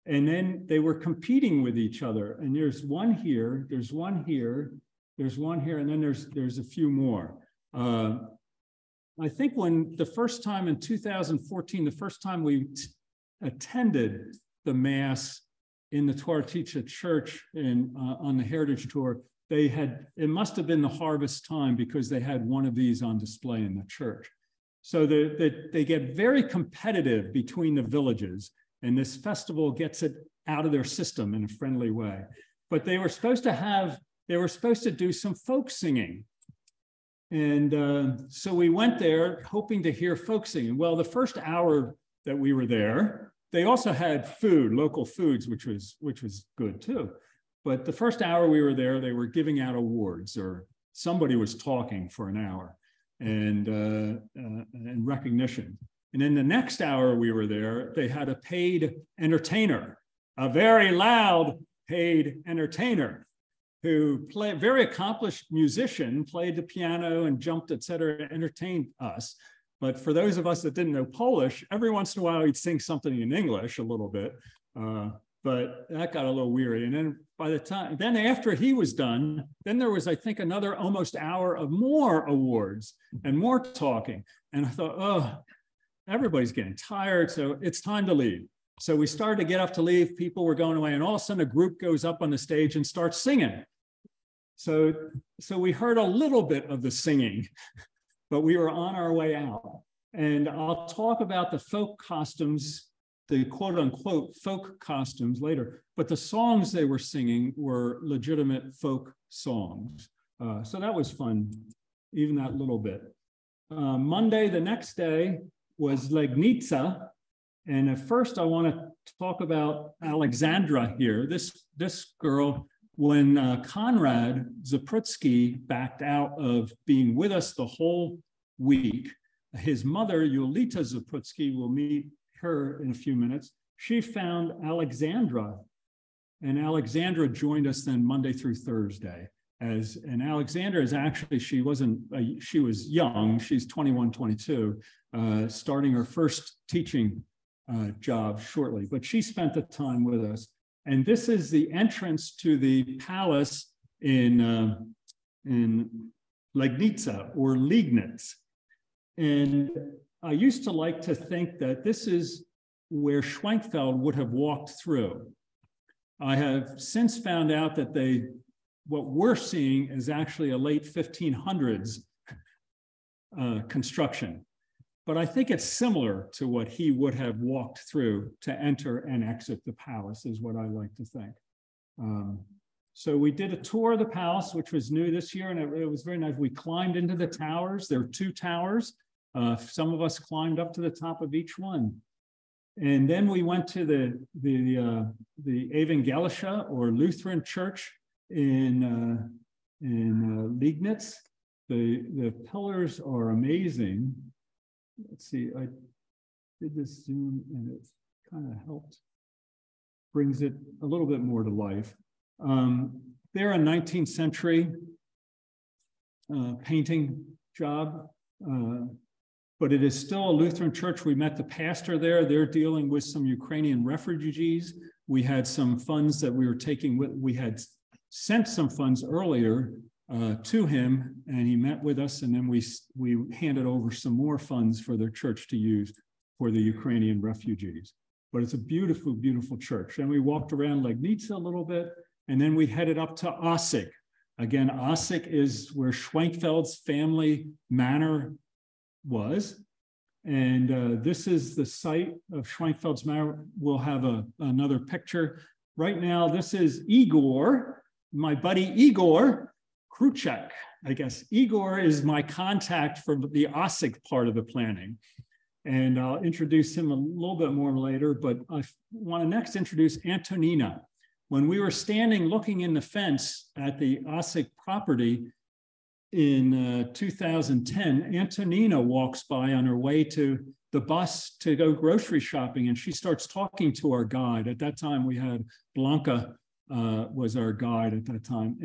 Speaker 2: And then they were competing with each other. And there's one here, there's one here, there's one here, and then there's a few more. I think when the first time in 2014, the first time we attended the Mass in the Twardowczyce Church on the Heritage Tour, it must have been the harvest time because they had one of these on display in the church. So they get very competitive between the villages, and this festival gets it out of their system in a friendly way. But they were supposed to do some folk singing. And so we went there hoping to hear folk singing. Well, the first hour that we were there, they also had food, local foods, which was good too. But the first hour we were there, they were giving out awards, or somebody was talking for an hour and recognition. And then the next hour we were there, they had a paid entertainer, a very loud paid entertainer, who played, very accomplished musician, played the piano and jumped, et cetera, entertained us. But for those of us that didn't know Polish, every once in a while he'd sing something in English a little bit. But that got a little weary. And then by the time, then after he was done, then there was, I think, another almost hour of more awards and more talking. And I thought, oh, everybody's getting tired, so it's time to leave. So we started to get up to leave. People were going away, and all of a sudden a group goes up on the stage and starts singing. So we heard a little bit of the singing, but we were on our way out. And I'll talk about the folk costumes, the quote unquote folk costumes later, but the songs they were singing were legitimate folk songs. So that was fun, even that little bit. Monday, the next day, was Legnica. And at first I want to talk about Alexandra here. This girl, when Konrad Zaprutsky backed out of being with us the whole week, his mother, Yolita Zaprutsky, will meet her in a few minutes. She found Alexandra, and Alexandra joined us then Monday through Thursday. And Alexandra is actually, she was young, she's 21, 22, starting her first teaching job shortly, but she spent the time with us. And this is the entrance to the palace in Legnica or Liegnitz. And I used to like to think that this is where Schwenkfeld would have walked through. I have since found out that what we're seeing is actually a late 1500s construction. But I think it's similar to what he would have walked through to enter and exit the palace, is what I like to think. So we did a tour of the palace, which was new this year, and it was very nice. We climbed into the towers. There were 2 towers. Some of us climbed up to the top of each one. And then we went to the Evangelische or Lutheran Church in Liegnitz. The pillars are amazing. Let's see, I did this zoom and it kind of helped, brings it a little bit more to life. They're a 19th century painting job, but it is still a Lutheran church. We met the pastor there. They're dealing with some Ukrainian refugees. We had some funds that we were taking with, we had sent some funds earlier to him, and he met with us, and then we handed over some more funds for their church to use for the Ukrainian refugees. But it's a beautiful, beautiful church. And we walked around Legnica a little bit, and then we headed up to Ossig. Again, Ossig is where Schwenkfeld's family manor was. And this is the site of Schwenkfeld's manor. We'll have another picture. Right now, this is Igor, my buddy Igor Kruchek, I guess. Igor is my contact for the Ossig part of the planning. And I'll introduce him a little bit more later, but I want to next introduce Antonina. When we were standing looking in the fence at the Ossig property in 2010, Antonina walks by on her way to the bus to go grocery shopping, and she starts talking to our guide. At that time, we had Blanca was our guide at that time.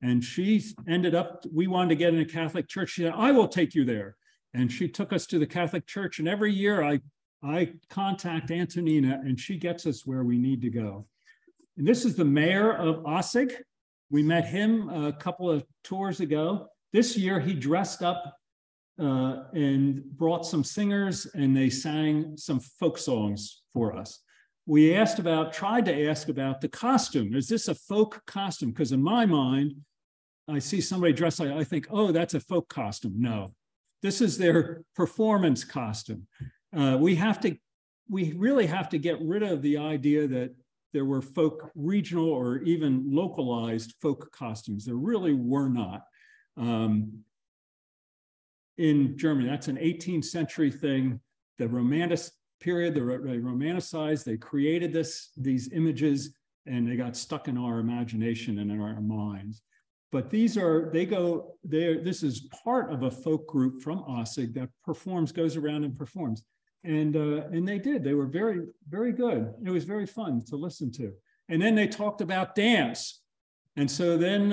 Speaker 2: And she ended up, we wanted to get in a Catholic church. She said, I will take you there. And she took us to the Catholic church. And every year I contact Antonina, and she gets us where we need to go. And this is the mayor of Ossig. We met him a couple of tours ago. This year he dressed up and brought some singers, and they sang some folk songs for us. We tried to ask about the costume. Is this a folk costume? Because in my mind, I see somebody dressed like, I think, oh, that's a folk costume. No, this is their performance costume. We really have to get rid of the idea that there were folk regional or even localized folk costumes. There really were not. In Germany, that's an 18th century thing. The Romantic period, they romanticized, they created these images, and they got stuck in our imagination and in our minds. But this is part of a folk group from Ossig that goes around and performs. And they did. They were very, very good. It was very fun to listen to. And then they talked about dance. And so then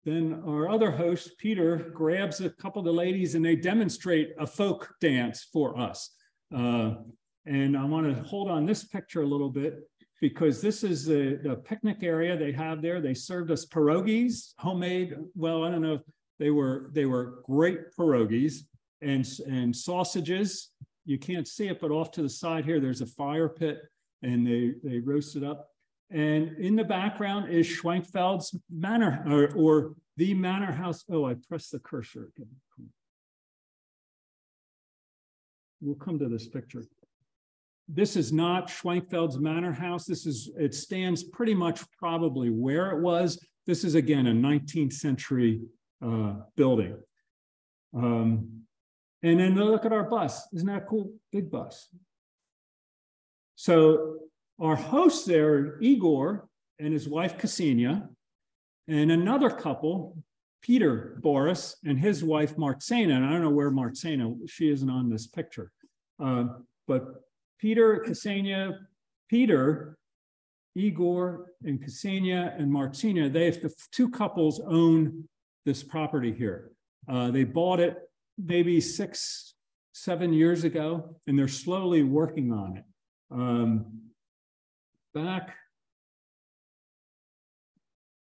Speaker 2: then our other host, Peter, grabs a couple of the ladies and they demonstrate a folk dance for us. And I want to hold on this picture a little bit because this is the picnic area they have there. They served us pierogies, homemade. Well, I don't know. They were great pierogies and sausages. You can't see it, but off to the side here, there's a fire pit and they roasted up. And in the background is Schwenkfeld's manor or the manor house. Oh, I pressed the cursor again. We'll come to this picture. This is not Schwenkfeld's manor house. It stands pretty much probably where it was. This is again a 19th century building. And then look at our bus. Isn't that a cool? Big bus. So our hosts there are Igor and his wife Ksenia, and another couple, Peter Boris and his wife Martsena. And I don't know where Martsena, she isn't on this picture. But Peter, Ksenia, Peter, Igor, and Ksenia and Martsena, the two couples own this property here. They bought it maybe 6-7 years ago, and they're slowly working on it.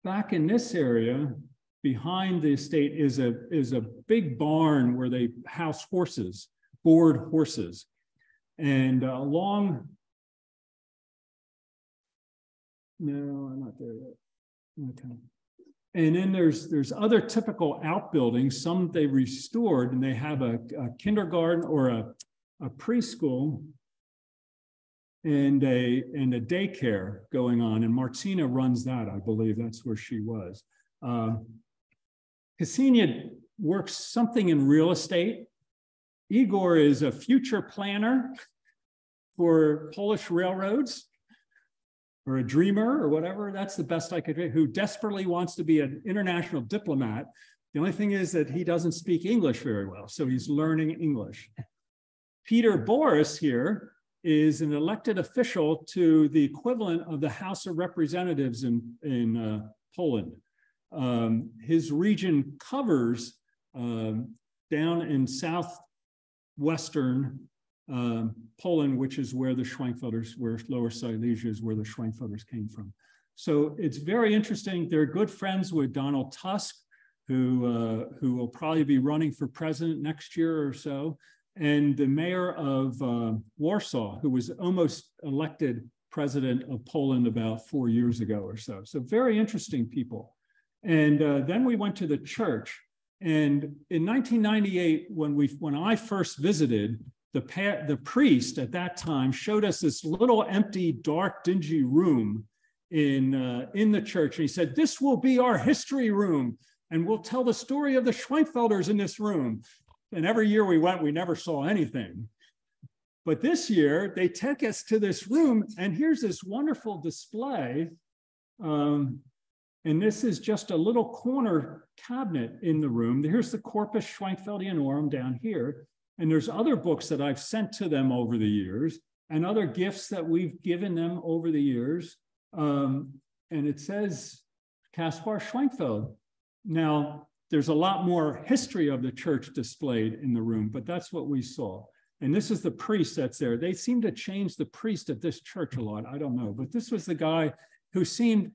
Speaker 2: Back in this area, behind the estate is a big barn where they house horses, board horses. And no, I'm not there yet. Okay. And then there's other typical outbuildings. Some they restored, and they have a kindergarten or a preschool and a daycare going on. And Martina runs that, I believe. That's where she was. Ksenia works something in real estate. Igor is a future planner for Polish railroads, or a dreamer or whatever. That's the best I could do, who desperately wants to be an international diplomat. The only thing is that he doesn't speak English very well, so he's learning English. Peter Boris here is an elected official to the equivalent of the House of Representatives in Poland. His region covers down in southwestern Poland, which is where the Schwenkfelders, where Lower Silesia is where the Schwenkfelders came from. So it's very interesting. They're good friends with Donald Tusk, who will probably be running for president next year or so, and the mayor of Warsaw, who was almost elected president of Poland about 4 years ago or so. So very interesting people. And then we went to the church. And in 1998, when I first visited, the priest at that time showed us this little empty, dark, dingy room in the church. And he said, "This will be our history room, and we'll tell the story of the Schwenkfelders in this room." And every year we went, we never saw anything. But this year, they take us to this room, and here's this wonderful display. And this is just a little corner cabinet in the room. Here's the Corpus Schwenkfeldianorum down here. And there's other books that I've sent to them over the years and other gifts that we've given them over the years. And it says Caspar Schwenkfeld. Now, there's a lot more history of the church displayed in the room, but that's what we saw. And this is the priest that's there. They seem to change the priest at this church a lot. I don't know, but this was the guy who seemed,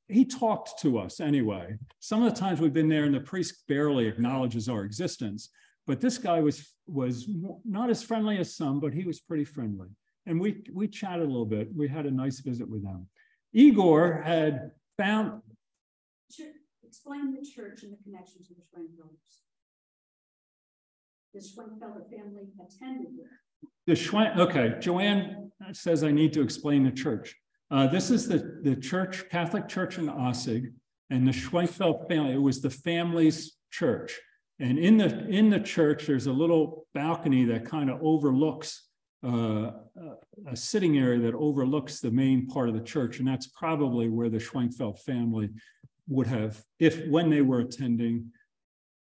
Speaker 2: he talked to us anyway. Some of the times we've been there and the priest barely acknowledges our existence. But this guy was not as friendly as some, but he was pretty friendly. And we chatted a little bit. We had a nice visit with them. Igor had found...
Speaker 3: Explain the church and the connection to the Schwenkfelders. The Schwenkfelder family attended there.
Speaker 2: Okay, Joanne says I need to explain the church. This is the church, Catholic Church in Ossig, and the Schwenkfeld family. It was the family's church. And in the church, there's a little balcony that kind of overlooks a sitting area that overlooks the main part of the church. And that's probably where the Schwenkfeld family would have, when they were attending,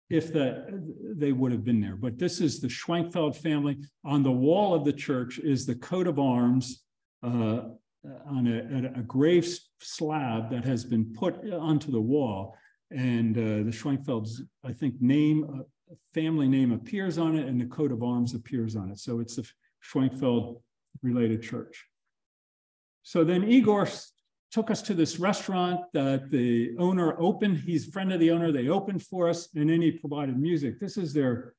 Speaker 2: they would have been there. But this is the Schwenkfeld family. On the wall of the church is the coat of arms on a grave slab that has been put onto the wall. And the Schwenkfelds, I think, family name appears on it, and the coat of arms appears on it. So it's a Schwenkfeld related church. So then Igor took us to this restaurant that the owner opened. He's a friend of the owner. They opened for us, and then he provided music. This is their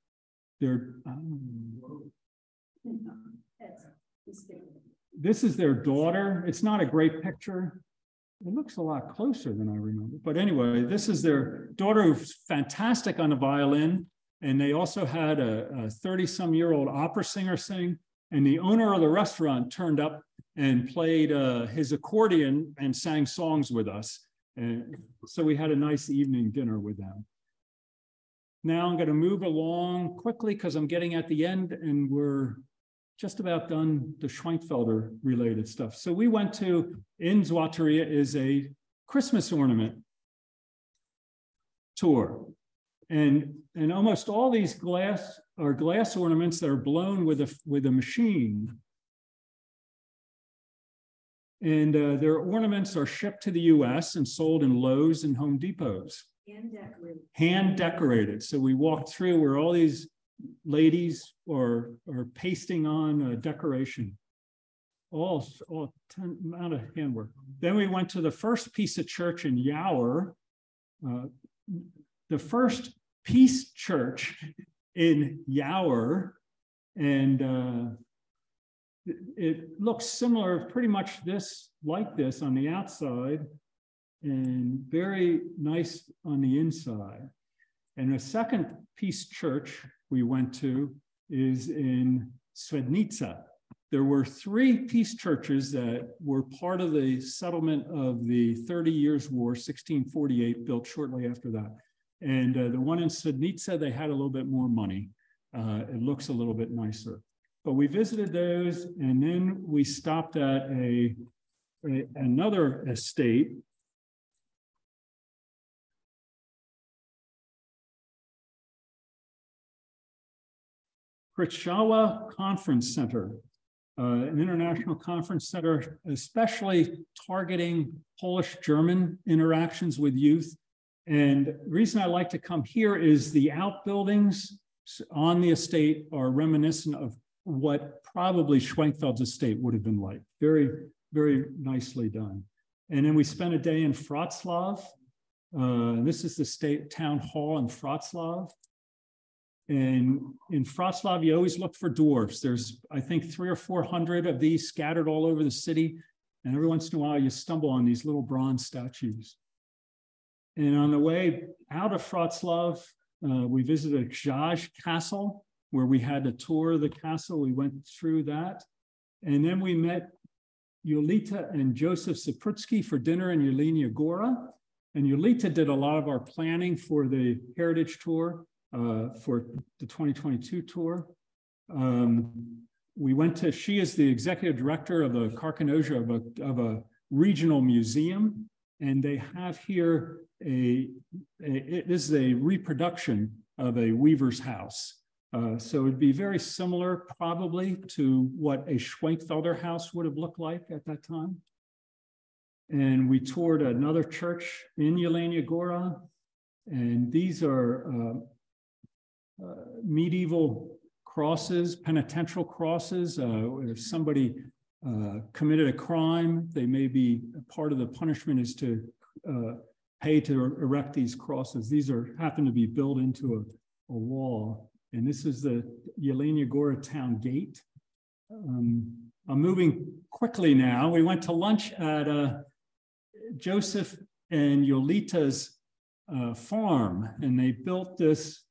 Speaker 2: this is their daughter. It's not a great picture. It looks a lot closer than I remember. But anyway, this is their daughter, who's fantastic on the violin. And they also had a 30-some-year-old opera singer sing. And the owner of the restaurant turned up and played his accordion and sang songs with us. And so we had a nice evening dinner with them. Now I'm going to move along quickly because I'm getting at the end, and we're just about done the Schwenkfelder related stuff. So we went to, in Zwateria is a Christmas ornament tour. And almost all these glass ornaments that are blown with a machine. And their ornaments are shipped to the US and sold in Lowe's and Home Depots.
Speaker 1: Hand decorated.
Speaker 2: Hand decorated. So we walked through where all these ladies are pasting on decoration. All amount of handwork. Then we went to the first piece of church in Yower. The first Peace Church in Yower, and it looks similar, pretty much like this on the outside, and very nice on the inside. And the second Peace Church we went to is in Svednica. There were 3 peace churches that were part of the settlement of the 30 Years' War, 1648, built shortly after that. And the one in Svednica, they had a little bit more money. It looks a little bit nicer. But we visited those, and then we stopped at another estate. Kryszawa Conference Center, an international conference center, especially targeting Polish-German interactions with youth. And the reason I like to come here is the outbuildings on the estate are reminiscent of what probably Schwenkfeld's estate would have been like. Very, very nicely done. And then we spent a day in Wrocław. This is the state town hall in Wrocław. And in Wrocław, you always look for dwarfs. There's, I think, 300 or 400 of these scattered all over the city. And every once in a while, you stumble on these little bronze statues. And on the way out of Wrocław, we visited Grzaj Castle, where we had a tour of the castle. We went through that. And then we met Yolita and Joseph Saprutsky for dinner in Jelenia Góra. And Yolita did a lot of our planning for the Heritage Tour, for the 2022 tour. We went to, she is the executive director of the Carcanosia of a regional museum. And they have here this is a reproduction of a weaver's house. So it'd be very similar probably to what a Schwenkfelder house would have looked like at that time. And we toured another church in Jelenia Góra. And these are medieval crosses, penitential crosses. If somebody committed a crime, they may be, part of the punishment is to pay to erect these crosses. These happen to be built into a wall. And this is the Jelenia Góra town gate. I'm moving quickly now. We went to lunch at Joseph and Yolita's farm, and they built this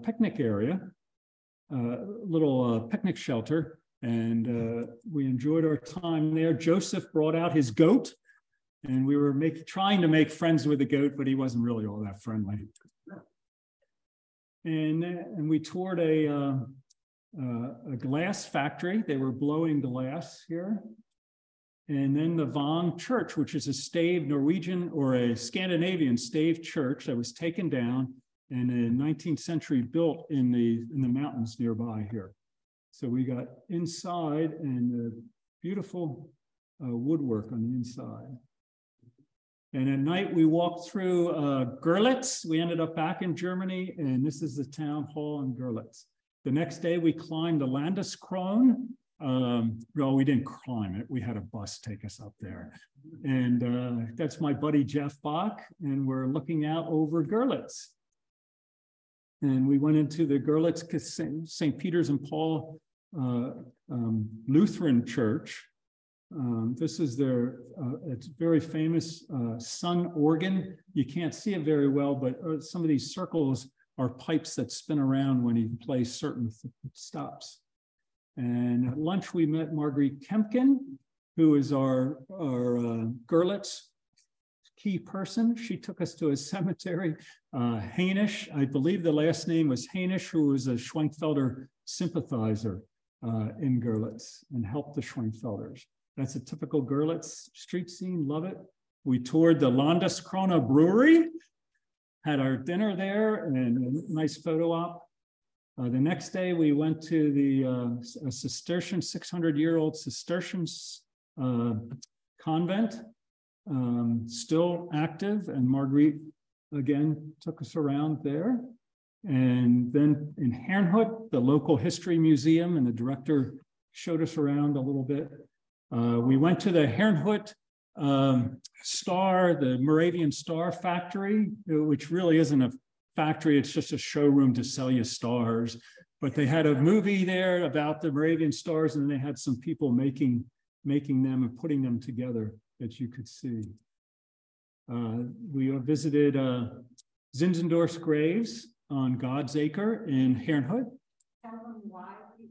Speaker 2: picnic area, little picnic shelter, and we enjoyed our time there. Joseph brought out his goat, and we were trying to make friends with the goat, but he wasn't really all that friendly. And we toured a glass factory. They were blowing glass here. And then the Vang Church, which is a stave Norwegian or a Scandinavian stave church that was taken down and in the 19th century built in the mountains nearby here. So we got inside and beautiful woodwork on the inside. And at night we walked through Görlitz. We ended up back in Germany, and this is the town hall in Görlitz. The next day we climbed the Landeskron. Well, we didn't climb it. We had a bus take us up there. And that's my buddy Jeff Bach, and we're looking out over Görlitz. And we went into the Görlitz St. Peter's and Paul Lutheran Church. This is their, it's very famous sun organ. You can't see it very well, but some of these circles are pipes that spin around when he plays certain stops. And at lunch, we met Marguerite Kempkin, who is our Görlitz key person. She took us to a cemetery. Hainisch, I believe the last name was Hainisch, who was a Schwenkfelder sympathizer in Görlitz and helped the Schwenkfelders. That's a typical Görlitz street scene, love it. We toured the Landeskrone Brewery, had our dinner there and a nice photo op. The next day we went to the Cistercian, 600-year-old Cistercian convent, still active, and Marguerite again took us around there. And then in Herrnhut, the local history museum, and the director showed us around a little bit. We went to the Herrnhut Star, the Moravian Star factory, which really isn't a factory, it's just a showroom to sell you stars. But they had a movie there about the Moravian stars, and they had some people making them and putting them together that you could see. We visited Zinzendorf's graves on God's Acre in Herrnhut.
Speaker 3: Tell them why we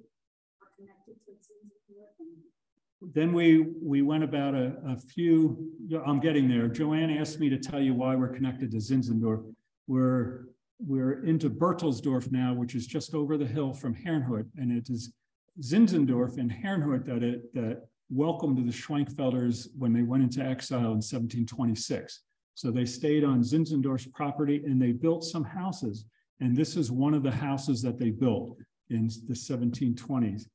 Speaker 3: are connected to Zinzendorf.
Speaker 2: Then we went about a few, I'm getting there. Joanne asked me to tell you why we're connected to Zinzendorf. We're into Bertelsdorf now, which is just over the hill from Herrnhut, and it is Zinzendorf and Herrnhut that welcomed the Schwenkfelders when they went into exile in 1726. So they stayed on Zinzendorf's property and they built some houses. And this is one of the houses that they built in the 1720s.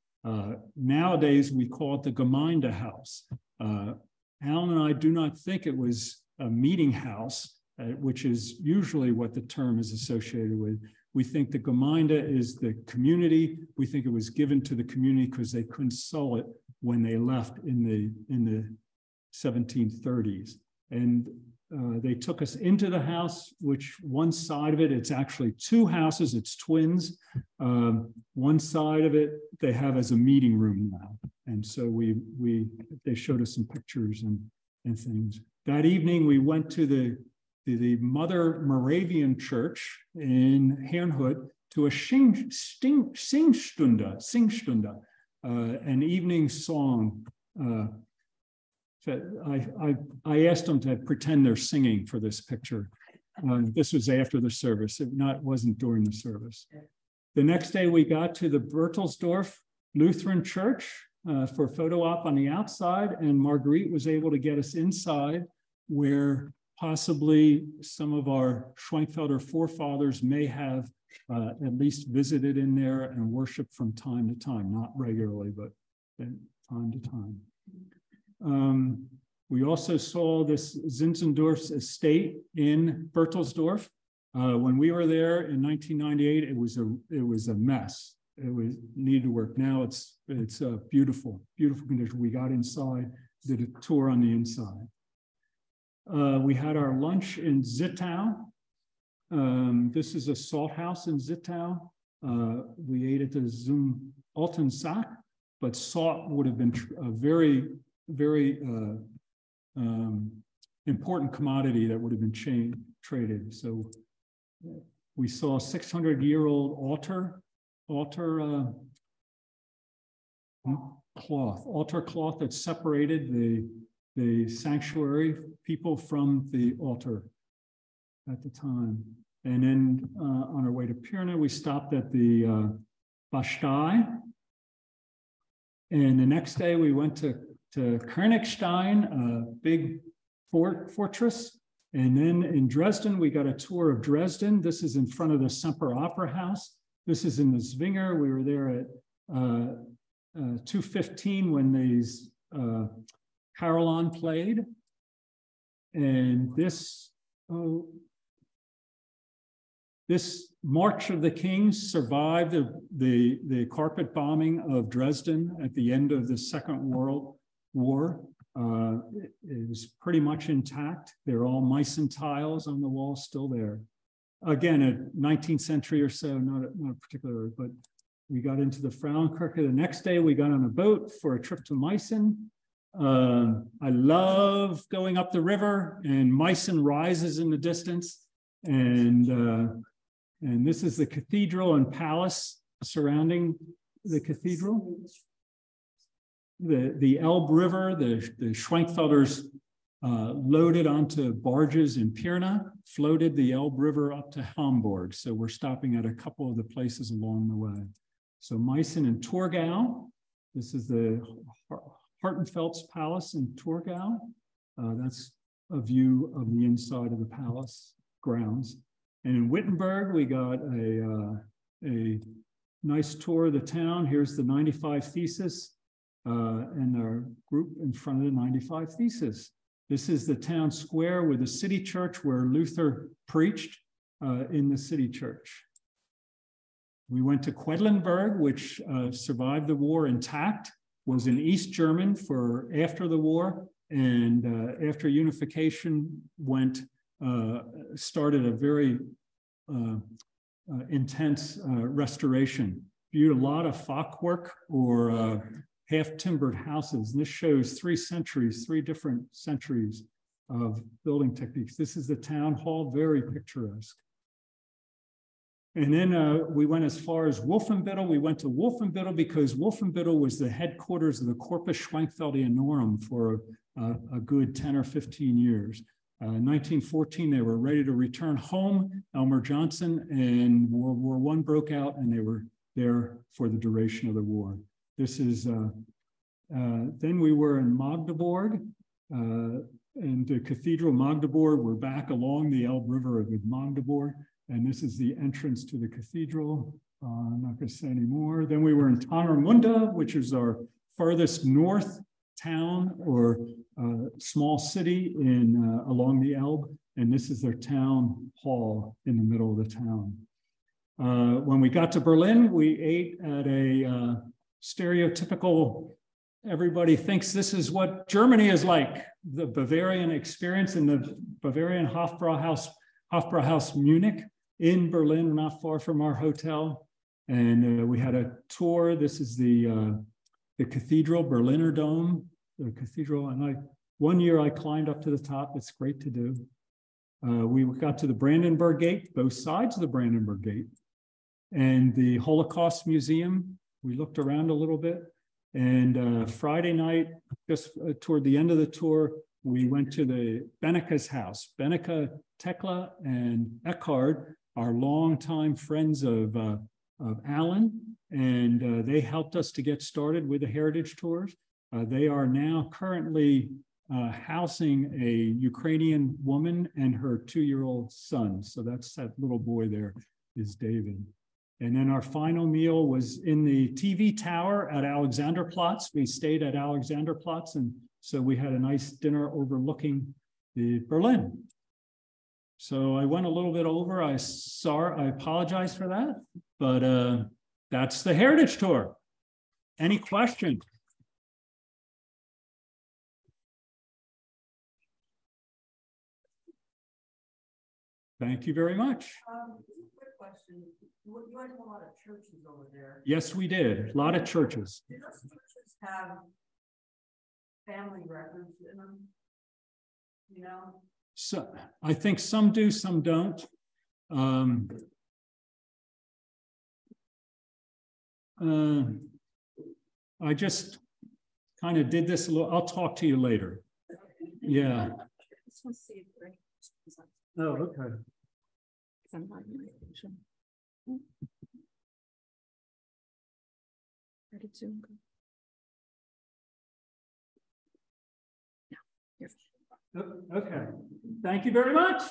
Speaker 2: Nowadays, we call it the Gemeinde House. Alan and I do not think it was a meeting house, which is usually what the term is associated with. We think the Gemeinde is the community. We think it was given to the community because they couldn't sell it when they left in the 1730s. And they took us into the house, which one side of it, it's actually two houses, it's twins. One side of it, they have as a meeting room now. And so they showed us some pictures and things. That evening, we went to the Mother Moravian Church in Herrnhut to a Singstunde, an evening song. I asked them to pretend they're singing for this picture. This was after the service. It wasn't during the service. The next day we got to the Bertelsdorf Lutheran Church for a photo op on the outside, and Marguerite was able to get us inside where possibly some of our Schwenkfelder forefathers may have at least visited in there and worshiped from time to time, not regularly, but time to time. We also saw this Zinzendorf's estate in Bertelsdorf. When we were there in 1998, it was a mess. It needed to work. Now it's a beautiful condition. We got inside, did a tour on the inside. We had our lunch in Zittau. This is a salt house in Zittau. We ate at the Zum Alten Sack, but salt would have been a very important commodity that would have been traded. So we saw a 600-year-old altar cloth that separated the sanctuary people from the altar at the time. And then on our way to Pirna, we stopped at the Bastei. And the next day we went to Königstein, a big fortress. And then in Dresden, we got a tour of Dresden. This is in front of the Semper Opera House. This is in the Zwinger. We were there at 2:15 when these Carillon played. And this, oh, this March of the Kings survived the carpet bombing of Dresden at the end of the Second World War. It was pretty much intact. They're all Meissen tiles on the wall, still there. Again, a 19th century or so, not a particular, but we got into the Frauenkirche. The next day, we got on a boat for a trip to Meissen. I love going up the river, and Meissen rises in the distance. And this is the cathedral and palace surrounding the cathedral. The Elbe River, the Schwenkfelders loaded onto barges in Pirna, floated the Elbe River up to Hamburg. So we're stopping at a couple of the places along the way. So Meissen and Torgau. This is the Hartenfeld's Palace in Torgau. That's a view of the inside of the palace grounds. And in Wittenberg, we got a nice tour of the town. Here's the 95 Thesis and our group in front of the 95 Thesis. This is the town square with the city church where Luther preached in the city church. We went to Quedlinburg, which survived the war intact, was in East German for after the war, and after unification started a very intense restoration. Viewed a lot of fachwerk or half-timbered houses. And this shows three different centuries of building techniques. This is the town hall, very picturesque. And then we went as far as Wolfenbüttel. We went to Wolfenbüttel because Wolfenbüttel was the headquarters of the Corpus Schwenkfeldianorum for a good 10 or 15 years. 1914, they were ready to return home. Elmer Johnson, and World War I broke out, and they were there for the duration of the war. This is, then we were in Magdeburg, and the Cathedral Magdeburg. We're back along the Elbe River with Magdeburg. And this is the entrance to the cathedral. I'm not going to say any more. Then we were in Tannermunde, which is our farthest north town or small city in along the Elbe. And this is their town hall in the middle of the town. When we got to Berlin, we ate at a stereotypical, everybody thinks this is what Germany is like, the Bavarian experience in the Bavarian Hofbrauhaus Munich. In Berlin, not far from our hotel. And we had a tour. This is the cathedral, Berliner Dome, the cathedral. And one year I climbed up to the top. It's great to do. We got to the Brandenburg Gate, both sides of the Brandenburg Gate, and the Holocaust Museum. We looked around a little bit. And Friday night, just toward the end of the tour, we went to the Benneke's house. Benneke, Tekla, and Eckhard are longtime friends of Alan, and they helped us to get started with the heritage tours. They are now currently housing a Ukrainian woman and her 2-year-old son. So that's that little boy there is David. And then our final meal was in the TV tower at Alexanderplatz. We stayed at Alexanderplatz, and so we had a nice dinner overlooking the Berlin. So I went a little bit over. I apologize for that, but that's the heritage tour. Any questions? Thank you very much.
Speaker 4: Quick question. You went to a lot of churches over there.
Speaker 2: Yes, we did. A lot of churches.
Speaker 4: Do those churches have family records in them? You know?
Speaker 2: So I think some do, some don't. I just kind of did this a little. I'll talk to you later. Yeah. Oh, okay. Okay. Thank you very much.